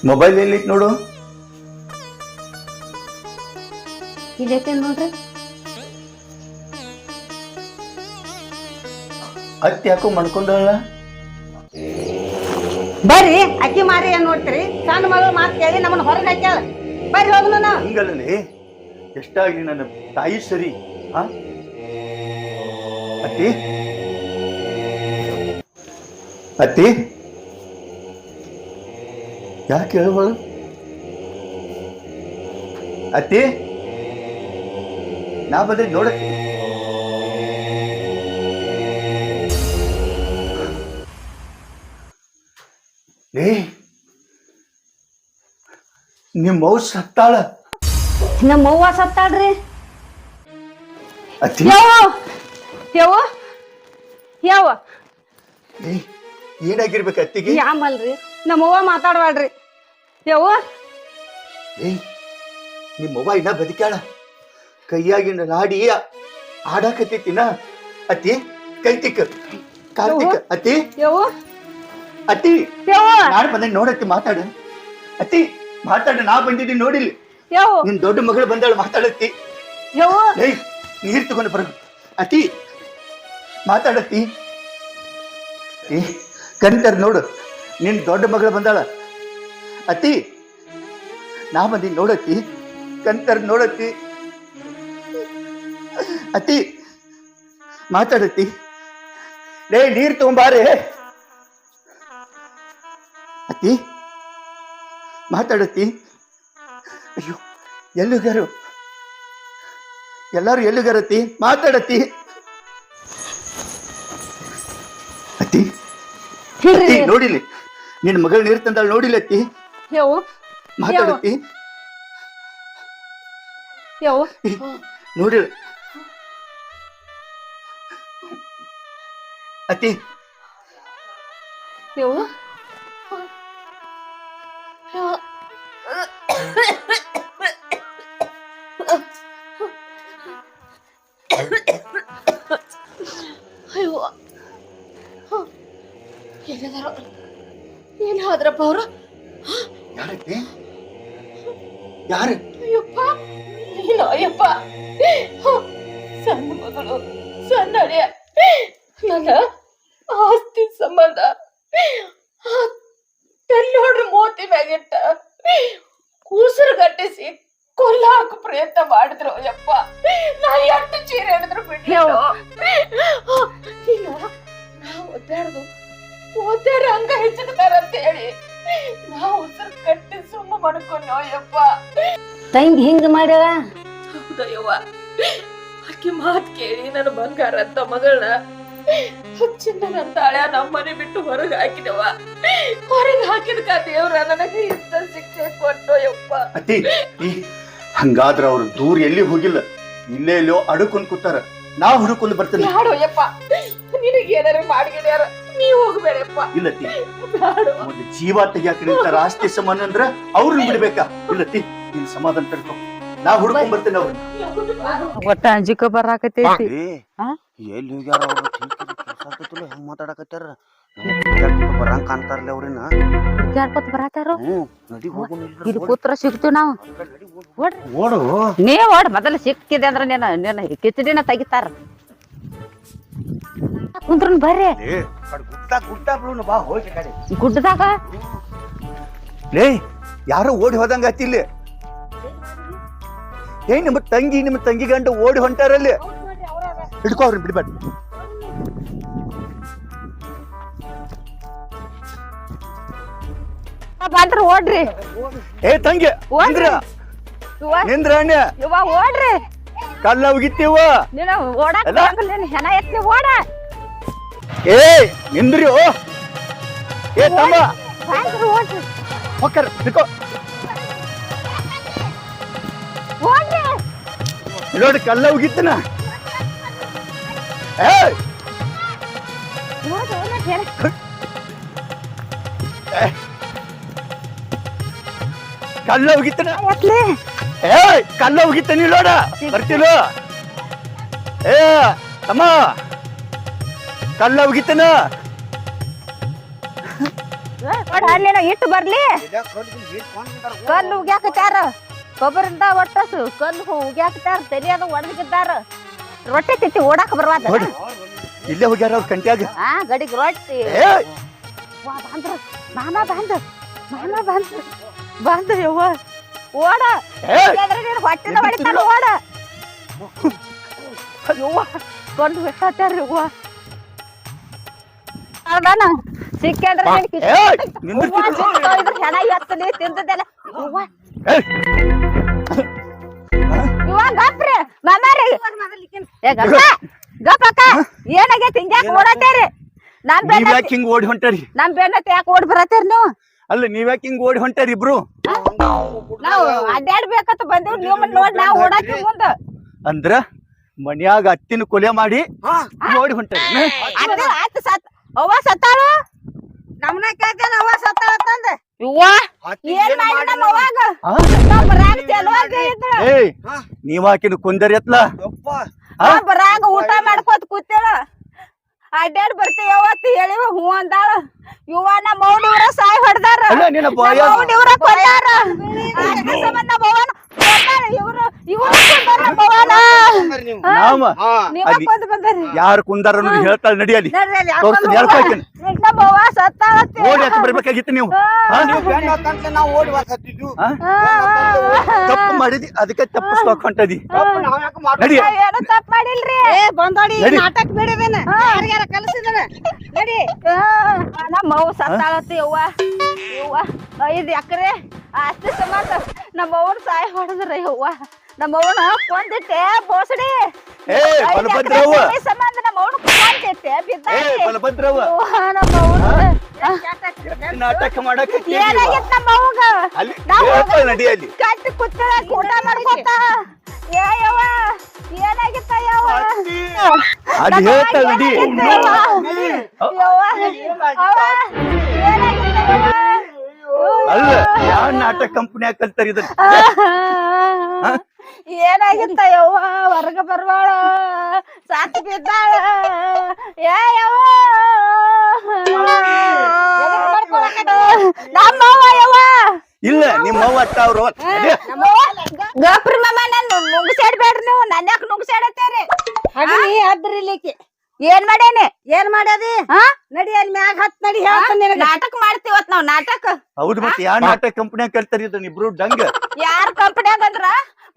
ಮೊಬೈಲ್ ಎಲ್ಲಿ ನೋಡು ಇಲ್ಲೈತೆ ನೋಡ್ರಿ ಅತ್ತಿ ಯಾಕೋ ಮಣ್ಕೊಂಡಳ ಬರ್ರಿ ಅಕ್ಕಿ ಮಾರಿ ಏನ್ ನೋಡ್ತೀರಿ ಸಣ್ಣ ಮಗಳು ಮಾತು ಕೇಳಿ ನಮ್ಮನ್ನ ಹೊರಗೆ ಹಾಕ್ಯಾಳ ಬರ್ರಿ ಹೋಗ್ನ ಹಂಗಲ್ಲೇ ಎಷ್ಟಾಗ್ಲಿ ನನ್ನ ತಾಯಿ ಸರಿ ಅತ್ತಿ ಅತ್ತಿ ಯಾಕೆ ಹೇಳುವಳು ಅತ್ತಿ ನಾ ಬಂದ್ರೆ ನೋಡತ್ತಿ ನಿಮ್ಮ ಅವ್ವ ಸತ್ತಾಳ ನಮ್ಮ ಅವ್ವ ಸತ್ತಾಳ್ರಿ ಅತ್ತಿ ಯಾವ ಯಾವ ಏನಾಗಿರ್ಬೇಕು ಅತ್ತಿಗೆ ಯಾಮಲ್ರಿ ನಮ್ಮವ್ವ ಮಾತಾಡ್ಬಾಳ್ರಿ ಯಾವ ನಿಮ್ಮವ್ವ ಇನ್ನ ಬದುಕ್ಯಾಳ ಕೈಯಾಗಿನ ಲಾಡಿ ಆಡಾಕತ್ತಿನ ಅತ್ತಿ ಕೈ ತಿಕ್ಕ ಕಾಲ್ ತಿಕ್ಕ ಅತ್ತಿ ಯಾವ ಅತ್ತಿ ಯಾವ ನಾಳೆ ಬಂದ ನೋಡತ್ತಿ ಮಾತಾಡು ಅತ್ತಿ ಮಾತಾಡು ನಾ ಬಂದಿದ್ದೀನಿ ನೋಡಿಲಿ ಯಾವ ನಿನ್ ದೊಡ್ಡ ಮಗಳು ಬಂದಾಳು ಮಾತಾಡತ್ತಿ ಯಾವ ನೀರ್ ತಗೊಂಡು ಬರ ಅತ್ತಿ ಮಾತಾಡತ್ತಿ ಕಣ್ಕರ್ ನೋಡು ನಿನ್ ದೊಡ್ಡ ಮಗಳು ಬಂದಾಳ ಅತ್ತಿ ನಾ ಬಂದಿ ನೋಡತ್ತಿ ಕಣ್ಕರ್ ನೋಡತ್ತಿ ಅತ್ತಿ ಮಾತಾಡತ್ತಿ ನೀರ್ ತಗೊಂಬಾರೆ ಅತ್ತಿ ಮಾತಾಡತ್ತಿ ಅಯ್ಯೋ ಎಲ್ಲಿಗಾರು ಎಲ್ಲಾರು ಎಲ್ಲಿಗಾರತ್ತಿ ಮಾತಾಡತ್ತಿ ಅತ್ತಿ ಅತ್ತಿ ನೋಡಿಲಿ ನಿನ್ ಮಗಳು ನೀರ್ ತಂದಾಳ ನೋಡಿಲ್ಲ ಅತ್ತಿ ಯಾವ ಮಾತಾಡತ್ತಿ ಯಾವ ನೋಡಿಲ್ಲ ಅತ್ತಿ ಯಾವ ಅಯ್ಯೋ ಎಲ್ಲಿದಾರ ಎಲ್ಲಿ ಹೋದ್ರಪ್ಪ ಅವ್ರು ಯಾರತ್ತಿ ಯಾರು ಅಯ್ಯಪ್ಪ ಇಲ್ಲ ಅಯ್ಯಪ್ಪ ಸಣ್ಣ ಮಗಳು ಸಣ್ಣ ಅಳಿಯ ನನ್ನ ಆಸ್ತಿ ಸಂಬಂಧ ನೋಡ್ರಿ ಮೋತಿ ಮ್ಯಾಗಿಟ್ಟ ಕೂಸರು ಗಟ್ಟಿಸಿ ಕೊಲ್ಲಾಕ ಪ್ರಯತ್ನ ಮಾಡಿದ್ರು ಅಯ್ಯಪ್ಪ ನಾ ಎಷ್ಟು ಚೀರೆ ಹಿಡಿದ್ರು ಬಿಟ್ಟು ಇಲ್ಲ ನಾವು ಒದ್ದಾಡ್ದು ಓದ್ಯಾರ ಹಂಗ ಹೆಚ್ಚಿಡ್ತಾರ ಅಂತ ಹೇಳಿ ನಾವು ಉಸಿರು ಕಟ್ಟಿ ಸುಮ್ಮ ಮಾಡ್ಕೊಂಡು ಅಯ್ಯಪ್ಪ ತಂಗಿ ಹಿಂಗ ಮಾಡ್ಯಾಳ ಹೌದಯ್ಯವ್ವ ಆಕಿ ಮಾತ್ ಕೇಳಿ ನನ್ನ ಬಂಗಾರ ಅಂತ ಮಗಳನ್ನ ಚಿನ್ನದಂತ ಹಳೆ ನಮ್ಮ ಮನೆ ಬಿಟ್ಟು ಹೊರಗೆ ಹಾಕಿದವ ಹೊರಗೆ ಹಾಕಿದ್ಕ ದೇವ್ರ ನನಗೆ ಇಂತ ಶಿಕ್ಷೆ ಕೊಟ್ಟು ಯಪ್ಪ ಅತ್ತಿ ಹಂಗಾದ್ರ ಅವ್ರು ದೂರ ಎಲ್ಲಿ ಹೋಗಿಲ್ಲ ಇಲ್ಲೇ ಎಲ್ಲೋ ಅಡುಕೊಂಡ್ ಕೂತಾರ ನಾ ಹುಡುಕೊಂಡು ಬರ್ತೇನೆ ಬ್ಯಾಡೋ ಯಪ್ಪ ನಿನಗೆ ಏನಾರ ಮಾಡಿಗಿಡ್ಯಾರ ನೀವ್ ಹೋಗ್ಬೇಡಪ್ಪ ಇಲ್ಲತ್ತಿ ಬ್ಯಾಡೋ ಒಂದು ಜೀವ ತೆಗಿಯಾಕ ನಿಂತಾರ ಆಸ್ತಿ ಸಮಾನ ಅಂದ್ರ ಅವ್ರನ್ನ ಬಿಡ್ಬೇಕಾ ಇಲ್ಲತ್ತಿ ನಿನ್ ಸಮಾಧಾನ ತಡ್ಕೊ ನಾ ಹುಡ್ಕೊಂಡ್ ಬರ್ತೇನೆ ಅವ್ರನ್ನ ಒಟ್ಟ ಅಂಜಿಕ ಬರಾಕತೈತಿ ಎಲ್ಲಿ ಹೋಗ್ಯಾರ ಅವ್ರು ಹೆಂಗ್ ಮಾತಾಡಕತ್ತಾರ ಬರಂಗ್ ಕಾಣ್ತಾರಲ್ಲ ಅವ್ರೇನ ಹುಡ್ಕ್ಯಾಡ್ಕೊತ ಬರಾತಾರು ನಡಿ ಹೋಗು ಇಲ್ಲಿ ಕೂತ್ರ ಸಿಗ್ತೀವಿ ನಾವು ಓಡು ನೀ ಓಡ್ ಮೊದಲ ಸಿಕ್ಕಿದೆ ಅಂದ್ರ ನೀನ ಕಿಚಡಿನ ತೆಗಿತಾರ ಕುಂದ್ರನ್ ಬರ್ರಿ ಗುಡ್ಡ ಬಿಡು ಬಾ ಹೋಗಿ ಕಡೆ ಗುಡ್ಡದಾಗ ಲೇ ಯಾರೋ ಓಡಿ ಹೋದಂಗ ಆತಿ ಇಲ್ಲಿ ನಿಮ್ಮ ತಂಗಿ ಗಂಡ ಓಡಿ ಹೊಂಟಾರಲ್ಲಿ ಹಿಡ್ಕೋ ಅವ್ರನ್ನ ಬಿಡ್ಬೇಡ ಬಂದ್ರ ಓಡ್ರಿ ತಂಗಿ ನಿಂದ್ರ ನಿಂದ್ರ ಅಣ್ಣ ಇವ ಓಡ್ರಿ ಕಲ್ಲ ಉಗಿತ್ತೀವ ನೀನು ಓಡಾಕ ಹೆಣ ಎತ್ತಿ ಓಡ ನಿಂದ್ರಿ ತಮ್ಮ ಬಂದ್ರ ಓಡ್ರಿ ಹೊಕ್ಕರ್ ಹಿಡ್ಕೋ ಓಡ್ರಿ ನೋಡಿ ಕಲ್ಲ ಉಗಿತ್ತನ ಕಲ್ಲ ಉಗಿತ್ತನ ಕಲ್ಲ ಉಗಿತ ನೀ ನೋಡ ಬರ್ತಿಲ್ಲ ತಮ್ಮ ಕಲ್ಲ ಉಗಿತನ ಅಲ್ಲೇನ ಇಟ್ಟು ಬರ್ಲಿ ಕಲ್ಲು ಉಗ್ಯಾಕತ್ತಾರ ಕೊಬ್ಬರಿಂದ ಒಟ್ಟಸು ಕಲ್ಲು ಉಗ್ಯಾಕತ್ತಾರ ತಲಿಯದು ಒಣಗಿದ್ದಾರ ರೊಟ್ಟಿ ತಿತ್ತಿ ಓಡಾಕ ಬರ್ವಾದ ಇಲ್ಲೇ ಹೋಗ್ಯಾರ ಅವ್ರ ಕಂಟ್ಯಾಗ ಗಡಿಗೆ ರೊಟ್ಟಿ ಬಾಂದ್ರ ಮಾಮ ಬಂದ ಯವ್ವ ಓಡ ಹೊಟ್ಟೆನ ಹೊಡಿತಾನ ಓಡ ಯವ್ವ ಕೊಂಡ್ ಬಿಟ್ಟಾರ್ರಿ ಹೂವ ಹೌದಾನ ಸಿಕ್ಕಂದ್ರ ಹೆಣ ಎತ್ತಲಿ ತಿಂದದೆಲ್ಲ ಹೂವ ಇವ ಗಪ್ರಿ ಮಾಮಾರಿ ಏ ಗಪ್ಪ ಗಪ್ಪಕ್ಕ ಏನಾಗೈತಿ ಹಿಂಗ್ಯಾಕ ಓಡಾತೇರಿ ನಾನ್ ನೀವ್ಯಾಕೆ ಹಿಂಗ್ ಓಡಿ ಹೊಂಟಾರಿ ನಮ್ ಬೆನ್ನತ್ತಿ ಯಾಕೆ ಓಡಿ ಬರತ್ತೇರಿ ನೀವು ಅಲ್ಲ ನೀವ್ಯಾಕೆ ಹಿಂಗ್ ಓಡಿ ಹೊಂಟಾರಿ ಇಬ್ರು ನಾವು ಅಡ್ಡಾಡ್ಬೇಕಂತ ಬಂದಿವ್ ನೀವು ನೋಡ್ ನಾವ್ ಓಡಾತೀವಿ ಮುಂದ ಅಂದ್ರ ಮನ್ಯಾಗ ಅತ್ತಿನ ಕೊಲೆ ಮಾಡಿ ಓಡಿ ಹೊಂಟಾರಿ ಆತ ಸತ್ ಅವ್ವ ಸತ್ತಾಳ ನಮ್ನ ಕೇಳ್ತೇನ ಅವ್ವ ಸತ್ತಾಳ ಅಂತಂದ ಇವ್ವ ಏನ್ ಮಾಡಿ ನಮ್ಮ ಅವ್ವಾಗ ನಮ್ಮ ರಾಗ ಚಲುವಾಗಿ ಇದ್ರ ಏಯ್ ನೀವಾಕಿನ ಕುಂದರಿ ಎತ್ಲ ಬರಾಗ ಊಟ ಮಾಡ್ಕೋತ ಕೂತೇಳ ಅಡ್ಡಾಡ್ ಬರ್ತೀವಿ ಅವತ್ತು ಹೇಳಿವ ಹೂ ಅಂದಾಳ ಇವ ನಮ್ಮ ಅವ್ನಿವ್ರ ಸಾಯ್ ಹೊಡ್ದಾರ ಅವ್ನಿವ್ರ ಕೊಂದಾರ ಸಂಬಂಧ ಭವನ ಯಾರು ಕುಂದಾರ ಹೇಳ್ತಾಳ ನಡಿಯಲ್ಲಿ ನಮ್ಮ ಅವ್ವ ಸತ್ತಾಳತ್ತಿ ಓಡಿ ಹತ್ತು ಬರ್ಬೇಕಾಗಿತ್ತು ನೀವು ನಾವು ಓಡಿ ಬರ್ತಿದ್ವು ತಪ್ಪು ಮಾಡಿದಿ ಅದಕ್ಕೆ ತಪ್ಪಿಸ್ಕೋಕ್ ಹೊಂಟದಿ ನಡಿ ಏನು ತಪ್ಪು ಮಾಡಿಲ್ರಿ ಬಂದೋಡಿ ನಾಟಕ ಬಿಡಿದೇನ ಯಾರ್ಯಾರ ಕಲಿಸಿದನ ನಡಿ ನಮ್ಮ ಅವ್ವ ಸತ್ತಾಳತ್ತಿ ಅವ್ವ 5 ಎಕರೆ ಆಸ್ತಿ ಸಂಬಂಧ ನಮ್ಮ ಅವ್ವನ ಸಾಯ ಹೊಡೆದ್ರ ಅವ್ವ ನಮ್ಮ ಅವ್ವನ ಕೊಂದಿಟ್ಟೆ ಬೋಸಡಿ ಸಂಬಂಧ ನಮ್ಮ ಅವ್ನ ಕೊಂದಿಟ್ಟೆ ಬಿದ್ದಾಳಿ ನಮ್ಮ ಅವ್ನ ನಾಟಕ ಮಾಡಕ್ ಏನಾಗಿತ್ತು ನಮ್ಮ ಅವ್ಗ ನಡಿಯಲ್ಲಿ ಕಟ್ಟಿ ಕುತ್ತಳ ಊಟ ಮಾಡ್ಕೊತ ಏ ಯವ್ವ ಏನಾಗಿತ್ತ ಯವ್ವ ಅದು ಹೇಳ್ತಾಳ ನಡಿ ಯವ್ವ ಏನಾಗಿತ್ತ ಯವ್ವ ಅಲ್ಲ ಯಾವ ನಾಟಕ ಕಂಪನಿಯಾಗ ಕಲ್ತಾರ ಇದನ್ನ ಏನಾಗಿತ್ತ ಯವ್ವ ಹೊರಗ ಬರ್ವಾಳ ಸಾತ್ ಬಿದ್ದಾಳ ಏ ಯವ್ವ ನಮ್ಮವ್ವ ಯವ್ವ ಇಲ್ಲ ನಿಮ್ಮ ಅವ್ವ ಅಟ್ಟ ಅವ್ರು ಗಪ್ರಿ ಮಾಮ ನನ್ ನುಗ್ಸಾಡ್ಬೇಡ್ರಿ ನೀವು ನನ್ನ ಯಾಕೆ ನುಗ್ಸಾಡತ್ತೇರಿ ಅದ್ರಿಲಿಕ್ಕೆ ಏನ್ ಮಾಡ್ಯಾನೆ ಏನ್ ಮಾಡ್ಯಾದಿ ನಡಿ ಅಲ್ಲಿ ಮ್ಯಾಗ ಹತ್ ನಡಿ ಹೇಳ್ತಾನೆ ನಾಟಕ ಮಾಡ್ತೀವತ್ ನಾವ್ ನಾಟಕ ಹೌದು ಮತ್ತೆ ಯಾವ ನಾಟಕ ಕಂಪನಿಯಾಗ ಕಲ್ತಾರ ಇದನ್ನ ಇಬ್ರು ಡಂಗ ಯಾರ ಕಂಪನಿಯಾಗ ಅಂದ್ರ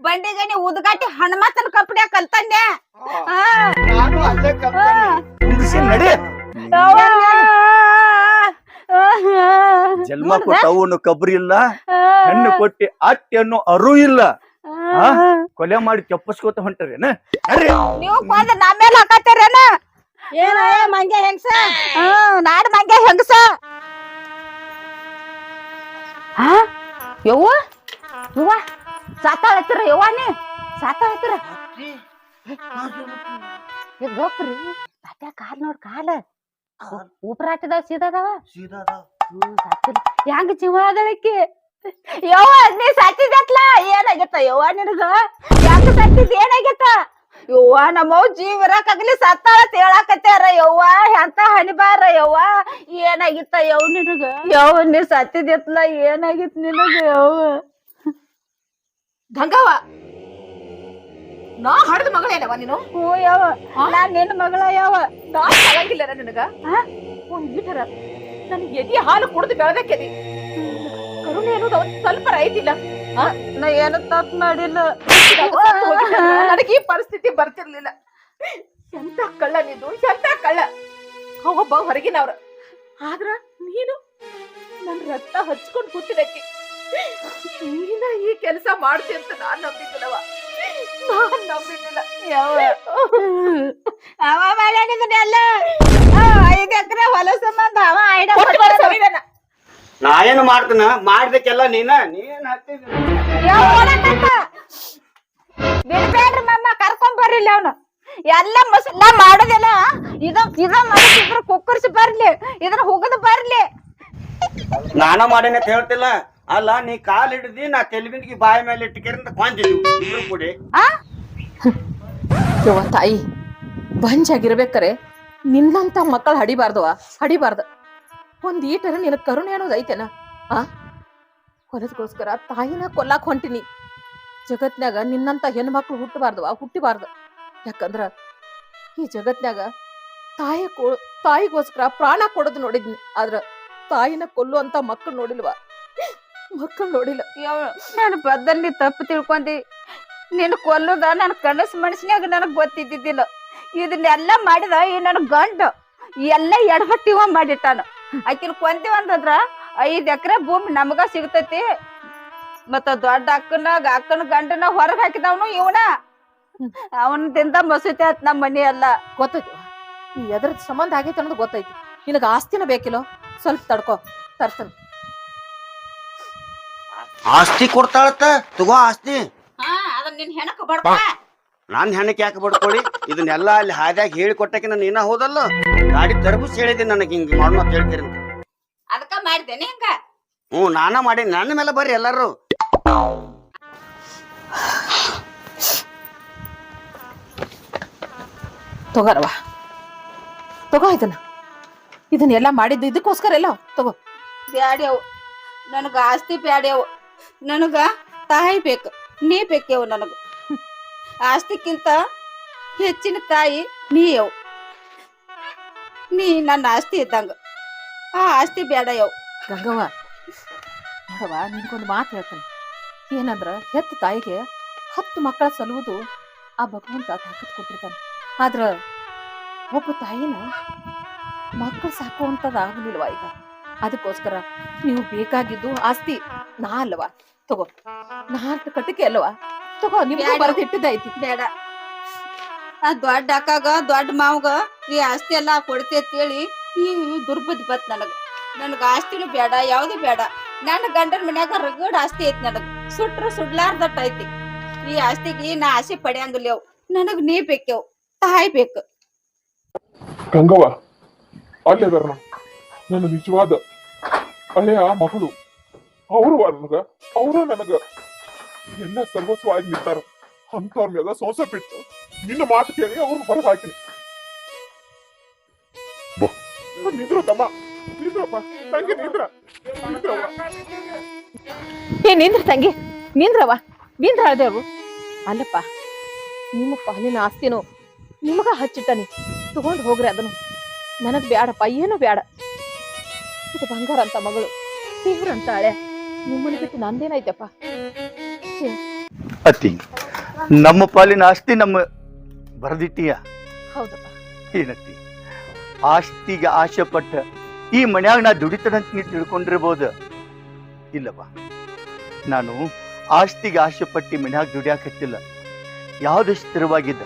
ಬಂಡಿಗಣಿ ಉದ್ಗಾಟಿ ಹನುಮಂತನ ಕಂಪನಿಯಾಗ ಕಲ್ತಂಡೆ ನಡಿ ಜನ್ಮ ಕೊಟ್ಟ ಅವನು ಕಬ್ರಿ ಇಲ್ಲ ಹೆಣ್ಣು ಕೊಟ್ಟಿ ಅಟ್ಟಿ ಅನ್ನೋ ಅರು ಇಲ್ಲ ಕೊಲೆ ಮಾಡಿ ತಪ್ಪಿಸ್ಕೋತ ಹೊಂಟಾರೇನ ನೀವು ಕೊಂದ ನಮ್ಮೇಲೆ ಹಾಕತ್ತೇರೇನ ಏನ ಮಂಗೆ ಹೆಂಗಸ ನಾಡ್ ಮಂಗೆ ಹೆಂಗಸ ಯವ್ವ ಯವ್ವ ಸಾತಾಳತ್ತಿರ ಯವ್ವ ನೀ ಸಾತಾಳತ್ತಿರ ಗಪ್ರಿ ಅಟ್ಟ ಕಾಲ್ ನೋಡ್ ಕಾಲ ಉಪರಾಟದ ಸೀದಾದವ ಹೆಂಗ ಜೀವ ಅದಳಕ್ಕಿ ಯವ್ವ ನೀ ಸತ್ತಿದತ್ಲ ಏನಾಗತ್ತ ಯವ್ವ ನಿನಗ ಹೆಂಗ ಸತ್ತಿದ್ ಏನಾಗತ್ತ ಯವ್ವ ನಮ್ಮವ್ ಜೀವ ಇರಾಕಾಗ್ಲಿ ಸತ್ತಾಳತ್ ಹೇಳಾಕತ್ಯಾರ ಯವ್ವ ಎಂತ ಹಣಿಬಾರ ಯವ್ವ ಏನಾಗಿತ್ತ ಯವ್ ನಿನಗ ಯವ್ವ ನೀ ಸತ್ತಿದತ್ಲ ಏನಾಗಿತ್ ನಿನಗ ಯವ್ವ ಗಂಗವ್ವ ನಾ ಹಡ್ದ ಮಗಳೇನವ ನೀನು ಹ್ಞೂ ಯವ್ವ ನಾನ್ ನಿನ್ನ ಮಗಳ ಯವ್ವ ನಾ ಆಗಂಗಿಲ್ಲ ನಿನಗ ಒಂದ್ ಬಿಟ್ಟರ ನನಗೆ ಎದಿ ಹಾಲು ಕುಡ್ದು ಬೆಳೆದಕ್ಕೆದಿ ಕರುಣೆ ಅನ್ನೋದು ಅವನ್ ಸ್ವಲ್ಪ ಐತಿಲ್ಲ ನಾ ಏನು ತಪ್ಪು ಮಾಡಿಲ್ಲ ನನಗೆ ಈ ಪರಿಸ್ಥಿತಿ ಬರ್ತಿರ್ಲಿಲ್ಲ ಎಂತ ಕಳ್ಳ ನೀನು ಎಂತ ಕಳ್ಳ ಒಬ್ಬ ಹೊರಗಿನವ್ರ ಆದ್ರ ನೀನು ನನ್ ರಕ್ತ ಹಚ್ಕೊಂಡ್ ಕೂತಿದಕ್ಕೆ ನೀನ ಈ ಕೆಲಸ ಮಾಡ್ತಿ ಅಂತ ನಾನ್ ನಂಬಿದ್ದಿಲ್ಲವ ನಾನ್ ನಂಬಿದ್ದಿಲ್ಲ ಅವ ಮಾಡ್ಯಾನಿದ್ದಾನೆ ಅಲ್ಲ 5 ಎಕರೆ ಹೊಲ ಸಂಬಂಧ ಅವ ನಾ ಏನು ಮಾಡ್ತನ ಮಾಡ್ಬೇಕೆಲ್ಲ ನೀನ್ ಬಿಡ್ಬೇಡ್ರಿ ಮಮ್ಮ ಕರ್ಕೊಂಡ್ ಬರ್ರಿಲ್ಲ ಅವನು ಎಲ್ಲ ಮಸಲ್ಲ ಮಾಡೋದಿಲ್ಲ ಇದ ಮಾಡಿದ್ರ ಕುಕ್ಕರ್ಸಿ ಬರ್ಲಿ ಇದ್ರ ಹುಗದ್ ಬರ್ಲಿ ನಾನ ಮಾಡೇನೆ ಅಂತ ಹೇಳ್ತಿಲ್ಲ ಅಲ್ಲ ನೀ ಕಾಲ್ ಹಿಡ್ದಿ ನಾ ತೆಲುಬಿನ್ಗಿ ಬಾಯಿ ಮೇಲೆ ಇಟ್ಟಕೇರಿಂದ ಕೊಂದಿದ್ವಿ ಇಬ್ರು ಕೂಡಿ ಯವ್ವ ತಾಯಿ ಬಂಜಾಗಿರ್ಬೇಕಾರೆ ನಿನ್ನಂತ ಮಕ್ಕಳು ಹಡಿಬಾರ್ದ ಒಂದ್ ಈಟರ ನಿನ ಕರುಣೆ ಅನ್ನೋದು ಐತೆನ ಹೊಲದಗೋಸ್ಕರ ತಾಯಿನ ಕೊಲ್ಲಾಕ್ ಹೊಂಟಿನಿ ಜಗತ್ನ್ಯಾಗ ನಿನ್ನಂತ ಹೆಣ್ಮಕ್ಳು ಹುಟ್ಟಿಬಾರ್ದು ಯಾಕಂದ್ರ ಈ ಜಗತ್ನ್ಯಾಗ ತಾಯಿಗೋಸ್ಕರ ಪ್ರಾಣ ಕೊಡೋದು ನೋಡಿದ್ನಿ ಆದ್ರ ತಾಯಿನ ಕೊಲ್ಲುವಂತ ಮಕ್ಕಳು ನೋಡಿಲ್ಲ ನಾನು ಬದ್ದಲ್ಲಿ ತಪ್ಪು ತಿಳ್ಕೊಂಡಿ ನಿನ್ ಕೊಲ್ಲುದ ನನ್ ಕನಸು ಮನಸ್ಸಿನಾಗ ನನಗ್ ಗೊತ್ತಿದ್ದಿದ್ದಿಲ್ಲ ಇದನ್ನೆಲ್ಲ ಮಾಡಿದ ಈ ನನ್ ಗಂಡ ಎಲ್ಲ ಎಡಹಟ್ಟಿವ ಮಾಡಿಟ್ಟಾನ. ಆಕಿನ ಕೊಂತೀವ ಅಂತಂದ್ರ 5 ಎಕರೆ ಭೂಮಿ ನಮಗ ಸಿಗ್ತೈತಿ. ಮತ್ತ ದೊಡ್ಡ ಅಕ್ಕನ ಗಂಡನ ಹೊರಗ್ ಹಾಕಿದವನು ಇವನ. ಅವನದಿಂದ ಮಸೂತಿ ಆತ್ ನಮ್ಮ ಮನಿ ಎಲ್ಲ. ಗೊತ್ತೈತಿ ನೀ ಎದ್ರ ಸಂಬಂಧ ಆಗೈತಿ ಅನ್ನೋದು ಗೊತ್ತೈತಿ. ನಿನಗ ಆಸ್ತಿನ ಬೇಕಿಲ್ಲೋ, ಸ್ವಲ್ಪ ತಡ್ಕೋ ತರ್ತಾನ. ಆಸ್ತಿ ಕೊಡ್ತಾಳತ್ತ, ತಗೋ ಆಸ್ತಿ. ಅದನ್ನ ನಿನ್ ಹೆಣಕ್ ಬಡ್ಕೊ. ನಾನ್ ಹೆಣಕ್ಕೆ ಯಾಕೆ ಬಡ್ಕೊಳ್ಳಿ? ಇದನ್ನೆಲ್ಲ ಅಲ್ಲಿ ಹಾದ್ಯಾಗ ಹೇಳಿ ಕೊಟ್ಟಕ್ಕೆ ನೀನ ಹೋದಲ್ಲ, ಗಾಡಿ ತರಬುಸ್ ಹೇಳಿದ್ದೀನಿ ನನಗೆ ಹಿಂಗ್ ಮಾಡೋಣ ಅಂತ ಹೇಳ್ತೀರಿ ಅಂತ. ಅದಕ್ಕ ಮಾಡಿದ್ದೇನೆ ಹಿಂಗ. ನಾನ ಮಾಡಿ ನನ್ನ ಮೇಲೆ ಬರ್ರಿ ಎಲ್ಲಾರು. ತಗೋರವ, ತಗೋ ಇದನ್ನೆಲ್ಲ ಮಾಡಿದ್ದು ಇದಕ್ಕೋಸ್ಕರ ಎಲ್ಲ ತಗೋ. ಬ್ಯಾಡ್ಯವು, ನನಗ ಆಸ್ತಿ ಬ್ಯಾಡ್ಯವು. ನನಗ ತಾಯಿ ಬೇಕು, ನೀ ಬೇಕ್ಯವು. ನನಗ ಆಸ್ತಿಕ್ಕಿಂತ ಹೆಚ್ಚಿನ ತಾಯಿ ನೀಯವು. ನೀ ನನ್ನ ಆಸ್ತಿ ಇದ್ದಂಗ. ಆ ಆಸ್ತಿ ಬೇಡ ಯವ್. ಗಂಗವ್ವ ನೋಡವ್ವ, ನಿನ್ಗೊಂದು ಮಾತು ಹೇಳ್ತಾನೆ. ಏನಂದ್ರ ಹೆತ್ತ ತಾಯಿಗೆ 10 ಮಕ್ಕಳ ಸಲುವುದು ಆ ಭಗವಂತ ತಾಕತ್ ಕೊಟ್ಟಿರ್ತಾನೆ. ಆದ್ರ ಒಬ್ಬ ತಾಯಿನ ಮಕ್ಕಳು ಸಾಕುವಂತದ್ ಆಗ್ಲಿಲ್ವಾ ಈಗ. ಅದಕ್ಕೋಸ್ಕರ ನೀವು ಬೇಕಾಗಿದ್ದು ಆಸ್ತಿ ನಾ ಅಲ್ವಾ, ತಗೋ. 4 ಕಟ್ಟಿಗೆ ಅಲ್ವಾ, ತಗೋ. ನಿಮ್ಗೆ ಬರೆದಿಟ್ಟಿದ್ದೈತಿ. ಬೇಡ, ಆ ದೊಡ್ಡ ಅಕ್ಕಾಗ ದೊಡ್ಡ ಮಾವಗ ಈ ಆಸ್ತಿ ಎಲ್ಲಾ ಕೊಡ್ತಿ ಅಂತೇಳಿ ಈ ದುರ್ಬುದ್ಧಿ ಬತ್ ನನಗ ಆಸ್ತಿನೂ ಬೇಡ, ಯಾವ್ದು ಬೇಡ. ನನ್ನ ಗಂಡನ ಮನ್ಯಾಗ ರಗಡ್ ಆಸ್ತಿ ಐತಿ. ನನಗ ಸುಟ್ರು ಸುಡ್ಲಾರ್ದಟ್ಟ ಐತಿ. ಈ ಆಸ್ತಿಗೆ ನಾ ಆಸೆ ಪಡೆಯಂಗಿಲ್ಲವ್. ನನಗ್ ನೀ ಬೇಕ್ಯವ್, ತಾಯಿ ಬೇಕು. ಗಂಗವ್ವ ಅಲ್ಲೇದಾರ ನನ್ನ ನಿಜವಾದ ಹಳೆಯ ಮಗಳು. ಅವರು ನನಗ ಎಲ್ಲ ಸರ್ವಸ್ವವಾಗಿ ನಿಂತಾರ. ಅಂತವ್ರ ಮೇಲೆ ಸೋಸ ಬಿಟ್ಟು ನಿನ್ನ ಮಾತು ಕೇಳಿ ಅವ್ರನ್ನ ಹೊರಗೆ ಹಾಕಿನಿ. ನಿಂದ್ರು ತಮ್ಮ, ನಿಂದ್ರಪ್ಪ ತಂಗಿ, ನಿಂದ್ರವ್ವ. ನಿಂದ್ರ ತಂಗಿ, ನಿಂದ್ರವ, ನಿಂದ್ರ ಹೇಳ್ದೇವ್ರು. ಅಲ್ಲಪ್ಪ, ನಿಮ್ಮ ಪಾಲಿನ ಆಸ್ತಿನೂ ನಿಮಗ ಹಚ್ಚಿಟ್ಟನಿ, ತಗೊಂಡ್ ಹೋಗ್ರಿ. ಅದನ್ನು ನನಗ್ ಬ್ಯಾಡಪ್ಪ, ಏನು ಬ್ಯಾಡ. ಇದು ಬಂಗಾರ ಅಂತ ಮಗಳು, ದೇವ್ರಂತ ಹಳೆ. ನಿಮ್ಮನ್ನ ಬಿಟ್ಟು ನಂದೇನಾಯ್ತಪ್ಪ. ಅತ್ತಿ, ನಮ್ಮ ಪಾಲಿನ ಆಸ್ತಿ ನಮ್ಮ ಬರದಿಟ್ಟಿಯ. ಹೌದಪ್ಪ. ಏನತ್ತಿ, ಆಸ್ತಿಗೆ ಆಸೆ ಪಟ್ಟ ಈ ಮನ್ಯಾಗ ನಾ ದುಡಿತನಂತ ನೀ ತಿಳ್ಕೊಂಡಿರ್ಬೋದು. ಇಲ್ಲಪ್ಪ, ನಾನು ಆಸ್ತಿಗೆ ಆಸೆ ಪಟ್ಟಿ ಮನ್ಯಾಗ ದುಡಿಯಾಕತ್ತಿಲ್ಲ. ಯಾವ್ದು ಸ್ಥಿರವಾಗಿದ್ದ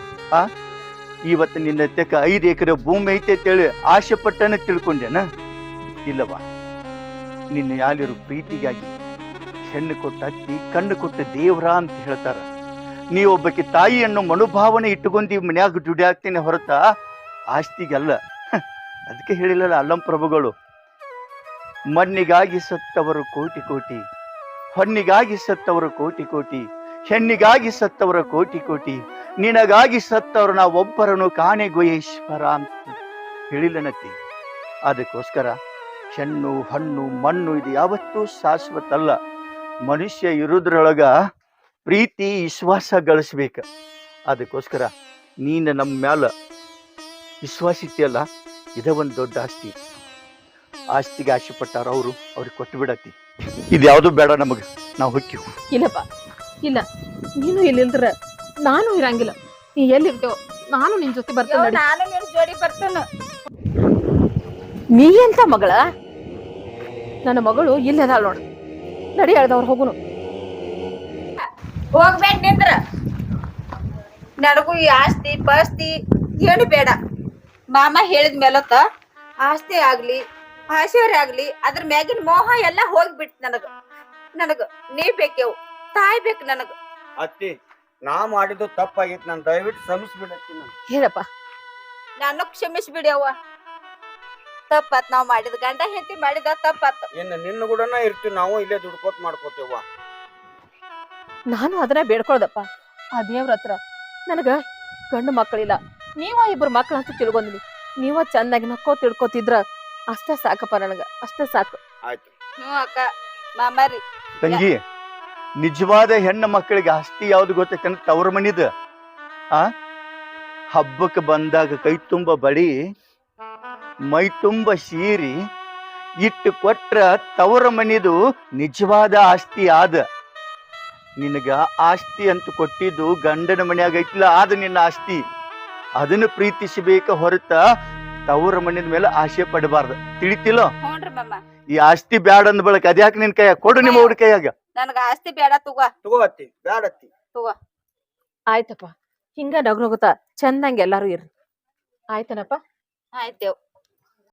ಇವತ್ತು ನಿನ್ನ ತೆಕ್ಕ 5 ಎಕರೆ ಭೂಮಿ ಐತೆ ಅಂತೇಳಿ ಆಸೆ ಪಟ್ಟನ ತಿಳ್ಕೊಂಡೇನ? ಇಲ್ಲವಾ, ನಿನ್ನ ಯಾಲಿರು ಪ್ರೀತಿಗಾಗಿ ಹೆಣ್ಣು ಕೊಟ್ಟ ಅತ್ತಿ, ಕಣ್ಣು ಕೊಟ್ಟ ದೇವ್ರ ಅಂತ ಹೇಳ್ತಾರ. ನೀ ಒಬ್ಬಕ್ಕೆ ತಾಯಿ ಅನ್ನೋ ಮನೋಭಾವನೆ ಇಟ್ಟುಕೊಂಡಿ ಮನ್ಯಾಗ ದುಡಿಯಾಕ್ತೀನಿ ಹೊರತ ಆಸ್ತಿಗಲ್ಲ. ಅದಕ್ಕೆ ಹೇಳಿಲ್ಲ ಅಲ್ಲಂ ಪ್ರಭುಗಳು, ಮಣ್ಣಿಗಾಗಿ ಸತ್ತವರು ಕೋಟಿ ಕೋಟಿ, ಹೊನ್ನಿಗಾಗಿ ಸತ್ತವರು ಕೋಟಿ ಕೋಟಿ, ಹೆಣ್ಣಿಗಾಗಿ ಸತ್ತವರ ಕೋಟಿ ಕೋಟಿ, ನಿನಗಾಗಿ ಸತ್ತವರು ನಾ ಒಬ್ಬರನ್ನು ಕಾಣೆಗೊಯ್ಯೇಶ್ವರ ಅಂತ ಹೇಳಿಲ್ಲನತ್ತಿ. ಅದಕ್ಕೋಸ್ಕರ ಹೆಣ್ಣು ಹಣ್ಣು ಮಣ್ಣು ಇದು ಯಾವತ್ತೂ ಶಾಶ್ವತ ಅಲ್ಲ. ಮನುಷ್ಯ ಇರುದ್ರೊಳಗ ಪ್ರೀತಿ ವಿಶ್ವಾಸ ಗಳಿಸ್ಬೇಕ. ಅದಕ್ಕೋಸ್ಕರ ನೀನು ನಮ್ಮ ಮ್ಯಾಲ ವಿಶ್ವಾಸ ಇಟ್ಟಿಯಲ್ಲ, ಇದ ಒಂದು ದೊಡ್ಡ ಆಸ್ತಿ. ಆಸ್ತಿಗೆ ಆಸೆ ಪಟ್ಟಾರ ಅವ್ರಿಗೆ ಕೊಟ್ಟು ಬಿಡತ್ತಿ. ಇದ್ಯಾವುದು ಬೇಡ ನಮಗ, ನಾವು ಹೊಕ್ಕಿವು. ಇಲ್ಲಪ್ಪ, ಇಲ್ಲ. ನೀನು ಇಲ್ಲಿಲ್ದ್ರ ನಾನು ಇರಂಗಿಲ್ಲ. ನೀ ಎಲ್ಲಿರ್ತೇವ ನಾನು ನಿನ್ ಜೊತೆ ಬರ್ತೇನೆ. ನಾನು ನಿನ್ ಜೋಡಿ ಬರ್ತೇನೆ. ನೀ ಎಂತ ಮಗಳ? ನನ್ನ ಮಗಳು ಇಲ್ಲದಾಳ ನೋಡು. ನಡಿ, ಹೇಳ್ದವ್ರು ಹೋಗುನು. ಹೋಗ್ಬೇಡ, ನಿಂದ್ರ. ನನಗೂ ಈ ಆಸ್ತಿ ಪಾಸ್ತಿ ಏನು ಬೇಡ. ಮಾಮ ಹೇಳಿದ ಮೇಲತ್ತ ಆಸ್ತಿ ಆಗ್ಲಿ ಐಶ್ವರ್ಯ ಆಗ್ಲಿ ಅದ್ರ ಮ್ಯಾಗಿನ ಮೋಹ ಎಲ್ಲ ಹೋಗ್ಬಿಟ್. ನನಗ ನೀ ಬೇಕೇವು, ತಾಯಿ ಬೇಕು ನನಗ. ಅತ್ತಿ, ನಾ ಮಾಡಿದ್ದು ತಪ್ಪಾಗಿತ್ತು, ನಾನು ದಯವಿಟ್ಟು ಶ್ರಮಿಸ್ಬಿಡತ್ತಿ. ಹೇಳಪ್ಪ. ನಾನು ಕ್ಷಮಿಸ್ಬಿಡಿ ಅವ್ವ. ತಪ್ಪಾತ್, ನಾವ್ ಮಾಡಿದ ಗಂಡ ಹೆಂಡತಿ ಮಾಡಿದ ತಪ್ಪಾತ್. ಇನ್ನು ನಿನ್ನ ಕೂಡನ ಇರ್ತೀವಿ, ನಾವು ಇಲ್ಲೇ ದುಡ್ಕೋತ್ ಮಾಡ್ಕೋತೇವ. ನಾನು ಅದನ್ನ ಬೇಡ್ಕೊಳ್ದಪ್ಪ ಆ ದೇವ್ರ ಹತ್ರ. ನನಗ ಗಂಡು ಮಕ್ಕಳಿಲ್ಲ, ನೀವ 2 ಮಕ್ಕಳು ಅಂತ ತಿಳ್ಕೊಂಡ್ವಿ. ನೀವ ಚಂದಾಗಿ ನಕ್ಕೋ ತಿಳ್ಕೊತಿದ್ರ ಅಷ್ಟೇ ಸಾಕಪ್ಪ. ನನಗ ಅಷ್ಟೇ ಸಾಕು. ಆಯ್ತು. ಅಕ್ಕ, ಮಾಮಾರಿ. ತಂಗಿ, ನಿಜವಾದ ಹೆಣ್ಣು ಮಕ್ಕಳಿಗೆ ಆಸ್ತಿ ಯಾವ್ದು ಗೊತ್ತೈತೆ? ತವ್ರ ಮನಿದ. ಹಬ್ಬಕ್ಕೆ ಬಂದಾಗ ಕೈ ತುಂಬ ಬಡಿ, ಮೈ ತುಂಬ ಸೀರಿ ಇಟ್ಟು ಕೊಟ್ರ ತವರ ಮನಿದು ನಿಜವಾದ ಆಸ್ತಿ ಆದ. ನಿನಗ ಆಸ್ತಿ ಅಂತ ಕೊಟ್ಟಿದ್ದು ಗಂಡನ ಮನ್ಯಾಗ ಐತಿಲ್ಲ, ಆದ ನಿನ್ನ ಆಸ್ತಿ. ಅದನ್ನ ಪ್ರೀತಿಸಬೇಕ ಹೊರತ ತವ್ರ ಮಣ್ಣಿನ ಮೇಲೆ ಆಸೆ ಪಡಬಾರ್ದು. ತಿಳಿತಿಲ್ಲ? ಹ್ಞೂನ್ರಿ ಮಾಮ. ಈ ಆಸ್ತಿ ಬ್ಯಾಡ ಅಂದ ಬಳಕ ಅದ್ಯಾಕೆ ನಿನ್ ಕೈಯಾಗ ಕೊಡು, ನಿಮ್ಮ ಅವ್ರ ಕೈಯಾಗ. ನನಗ ಆಸ್ತಿ ಬೇಡ ತಗೋ. ತಗೋತಿ ಬ್ಯಾಡತ್ತಿ. ಆಯ್ತಪ್ಪ, ಹಿಂಗ ನಗುತ್ತಾ ಚಂದಂಗ ಎಲ್ಲಾರು ಇರ್ರಿ. ಆಯ್ತನಪ್ಪ. ಆಯ್ತೇವ್.